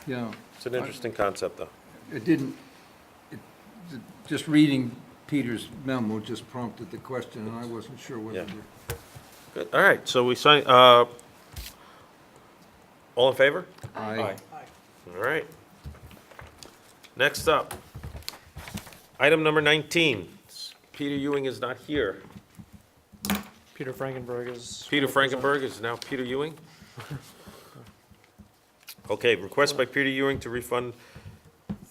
S2: Yeah.
S1: It's an interesting concept, though.
S2: It didn't, just reading Peter's memo just prompted the question, and I wasn't sure whether
S1: Yeah.
S2: we're.
S1: Good, all right, so we sign, all in favor?
S2: Aye.
S1: All right. Next up, item number 19. Peter Ewing is not here.
S10: Peter Frankenberg is.
S1: Peter Frankenberg is now Peter Ewing. Okay, request by Peter Ewing to refund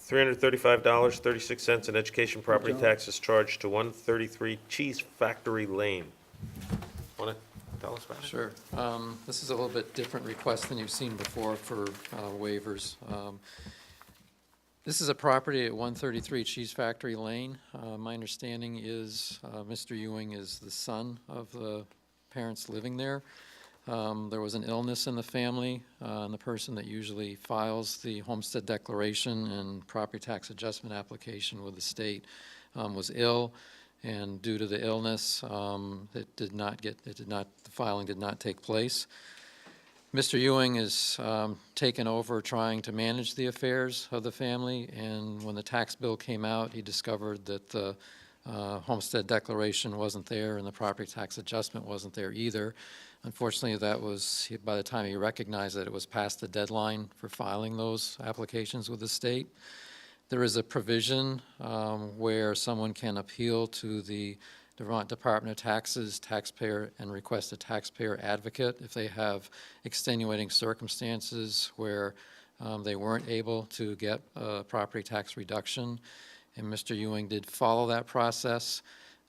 S1: $335.36 in education property taxes charged to 133 Cheese Factory Lane. Want to tell us about it?
S13: Sure. This is a little bit different request than you've seen before for waivers. This is a property at 133 Cheese Factory Lane. My understanding is Mr. Ewing is the son of the parents living there. There was an illness in the family, and the person that usually files the homestead declaration and property tax adjustment application with the state was ill, and due to the illness, the filing did not take place. Mr. Ewing is taken over trying to manage the affairs of the family, and when the tax bill came out, he discovered that the homestead declaration wasn't there and the property tax adjustment wasn't there either. Unfortunately, by the time he recognized that it was past the deadline for filing those applications with the state. There is a provision where someone can appeal to the Vermont Department of Taxes, taxpayer, and request a taxpayer advocate if they have extenuating circumstances where they weren't able to get a property tax reduction. And Mr. Ewing did follow that process.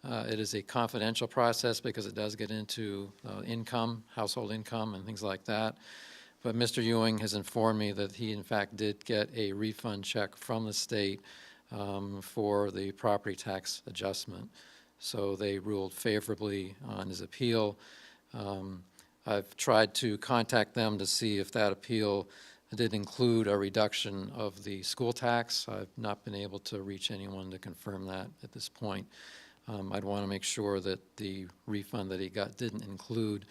S13: It is a confidential process because it does get into income, household income, and things like that. But Mr. Ewing has informed me that he, in fact, did get a refund check from the state for the property tax adjustment. So they ruled favorably on his appeal. I've tried to contact them to see if that appeal did include a reduction of the school tax. I've not been able to reach anyone to confirm that at this point. I'd want to make sure that the refund that he got didn't include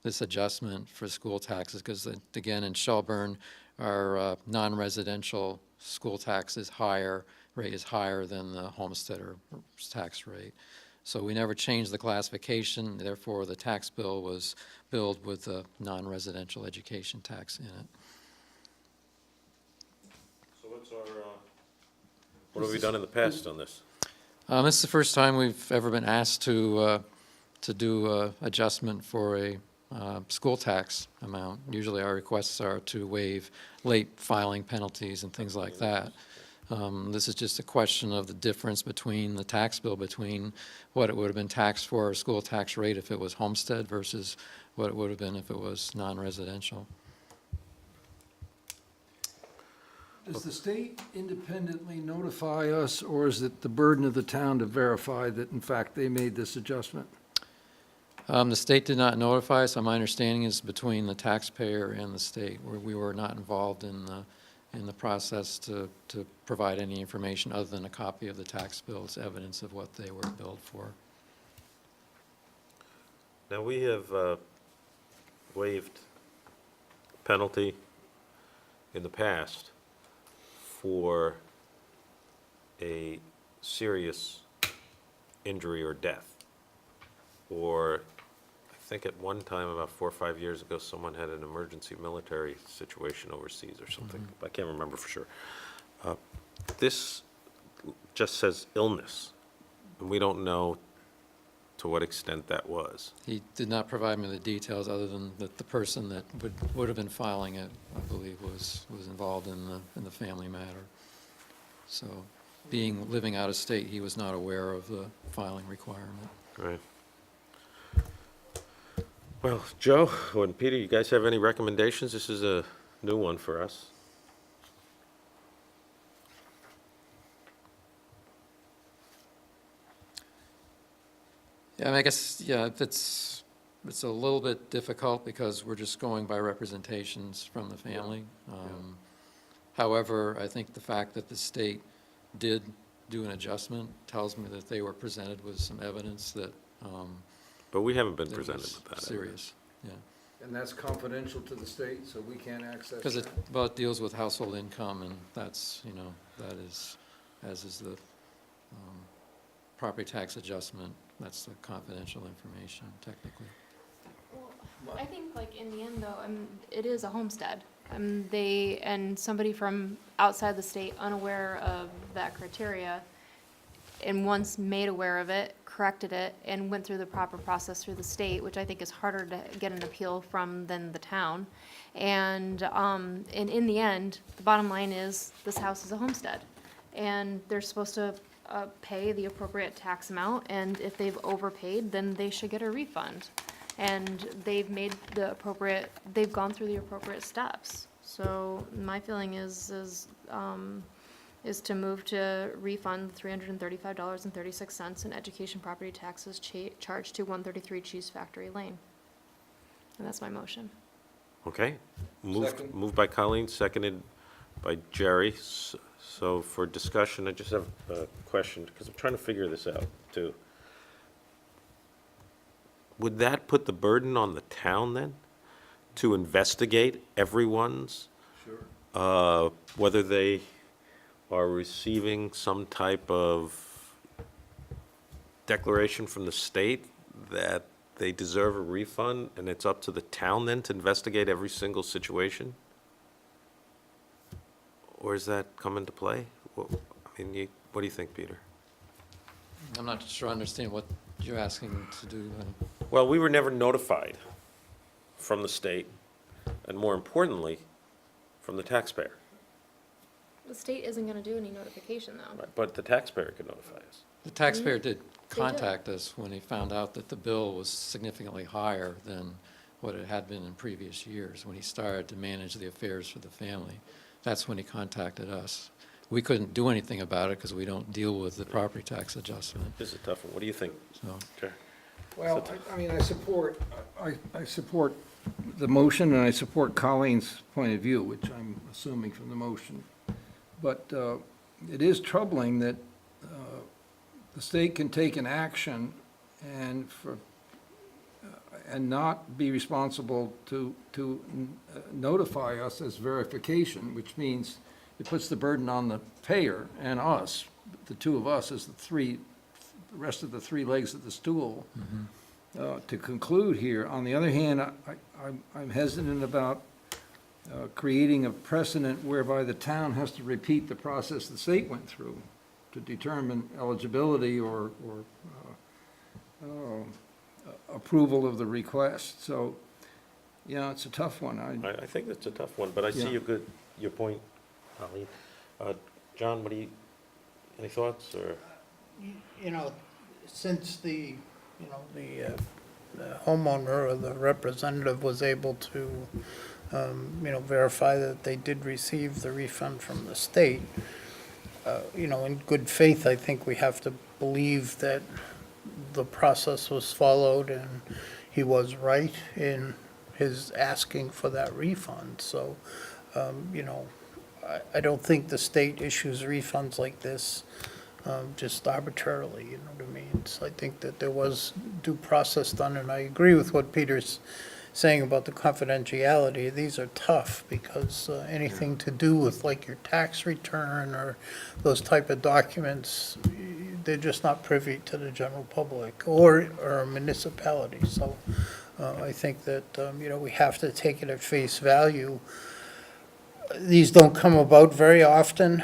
S13: this adjustment for school taxes, because again, in Shelburne, our non-residential school tax rate is higher than the homesteader tax rate. So we never changed the classification, therefore the tax bill was billed with a non-residential education tax in it.
S1: So what's our, what have we done in the past on this?
S13: This is the first time we've ever been asked to do adjustment for a school tax amount. Usually our requests are to waive late filing penalties and things like that. This is just a question of the difference between the tax bill, between what it would have been taxed for a school tax rate if it was homestead versus what it would have been if it was non-residential.
S2: Does the state independently notify us, or is it the burden of the town to verify that, in fact, they made this adjustment?
S13: The state did not notify us. My understanding is between the taxpayer and the state, where we were not involved in the process to provide any information other than a copy of the tax bill as evidence of what they were billed for.
S1: Now, we have waived penalty in the past for a serious injury or death. Or I think at one time, about 4 or 5 years ago, someone had an emergency military situation overseas or something. I can't remember for sure. This just says illness, and we don't know to what extent that was.
S13: He did not provide me the details other than that the person that would have been filing it, I believe, was involved in the family matter. So, living out of state, he was not aware of the filing requirement.
S1: Right. Well, Joe and Peter, you guys have any recommendations? This is a new one for us.
S13: Yeah, I mean, I guess, yeah, it's a little bit difficult because we're just going by representations from the family. However, I think the fact that the state did do an adjustment tells me that they were presented with some evidence that
S1: But we haven't been
S13: that
S1: presented
S13: was
S1: with that.
S13: serious, yeah.
S2: And that's confidential to the state, so we can't access
S13: Because it
S2: that?
S13: both deals with household income, and that's, that is, as is the property tax adjustment, that's the confidential information technically.
S4: I think like in the end though, it is a homestead. And somebody from outside the state unaware of that criteria and once made aware of it, corrected it, and went through the proper process through the state, which I think is harder to get an appeal from than the town. And in the end, the bottom line is this house is a homestead. And they're supposed to pay the appropriate tax amount, and if they've overpaid, then they should get a refund. And they've gone through the appropriate steps. So my feeling is to move to refund $335.36 in education property taxes charged to 133 Cheese Factory Lane. And that's my motion.
S1: Okay,
S2: Second.
S1: moved by Colleen, seconded by Jerry. So for discussion, I just have a question, because I'm trying to figure this out, too. Would that put the burden on the town, then, to investigate everyone's,
S2: Sure.
S1: whether they are receiving some type of declaration from the state that they deserve a refund, and it's up to the town, then, to investigate every single situation? Or does that come into play? What do you think, Peter?
S13: I'm not sure I understand what you're asking to do.
S1: Well, we were never notified from the state, and more importantly, from the taxpayer.
S4: The state isn't gonna do any notification though.
S1: Right, but the taxpayer could notify us.
S13: The taxpayer did
S4: did.
S13: contact us when he found out that the bill was significantly higher than what it had been in previous years, when he started to manage the affairs for the family. That's when he contacted us. We couldn't do anything about it because we don't deal with the property tax adjustment.
S1: This is a tough one. What do you think,
S13: So,
S1: Chair?
S2: Well, I mean, I support the motion, and I support Colleen's point of view, which I'm assuming from the motion. But it is troubling that the state can take an action and not be responsible to notify us as verification, which means it puts the burden on the payer and us, the two of us as the rest of the three legs of the stool, to conclude here. On the other hand, I'm hesitant about creating a precedent whereby the town has to repeat the process the state went through to determine eligibility or approval of the request. So, it's a tough one.
S1: I think that's a tough one, but I see
S2: Yeah.
S1: your point, Colleen. John, any thoughts, or?
S3: Since the homeowner or the representative was able to, verify that they did receive the refund from the state, in good faith, I think we have to believe that the process was followed and he was right in his asking for that refund. So, I don't think the state issues refunds like this just arbitrarily, you know what I mean? So I think that there was due process done, and I agree with what Peter's saying about the confidentiality. These are tough because anything to do with like your tax return or those type of documents, they're just not privy to the general public or a municipality. So I think that, we have to take it at face value. These don't come about very often,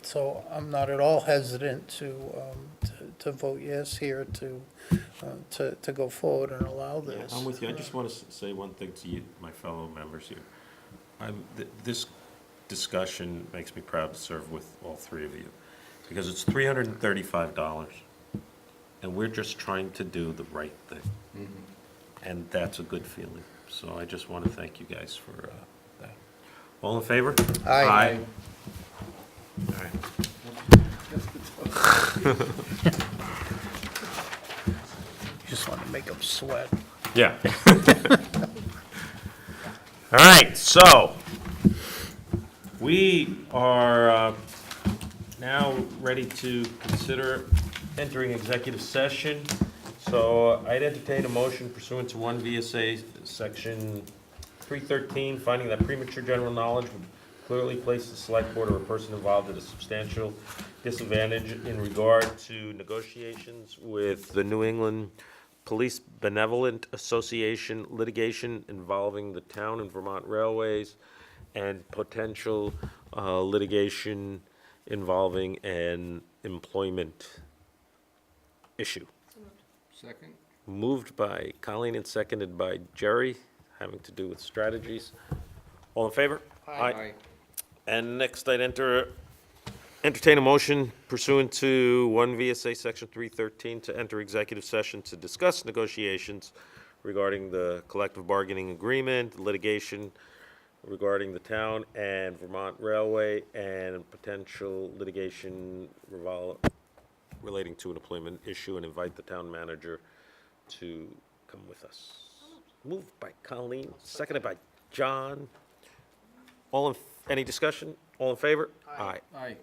S3: so I'm not at all hesitant to vote yes here to go forward and allow this.
S1: I'm with you. I just want to say one thing to you, my fellow members here. This discussion makes me proud to serve with all three of you, because it's $335, and we're just trying to do the right thing. and that's a good feeling. So I just want to thank you guys for that. All in favor?
S3: Aye.
S1: All right.
S3: Just want to make them sweat.
S1: Yeah. All right, so we are now ready to consider entering executive session. So I'd entertain a motion pursuant to 1 VSA Section 313, finding that premature general knowledge would clearly place the select board or a person involved at a substantial disadvantage in regard to negotiations with the New England Police Benevolent Association, litigation involving the town and Vermont Railways, and potential litigation involving an employment issue.
S2: Second?
S1: Moved by Colleen and seconded by Jerry, having to do with strategies. All in favor?
S2: Aye.
S1: And next, I'd entertain a motion pursuant to 1 VSA Section 313 to enter executive session to discuss negotiations regarding the collective bargaining agreement, litigation regarding the town and Vermont Railway, and potential litigation relating to an employment issue, and invite the town manager to come with us. Moved by Colleen, seconded by John. Any discussion? All in favor? Aye.
S2: Aye.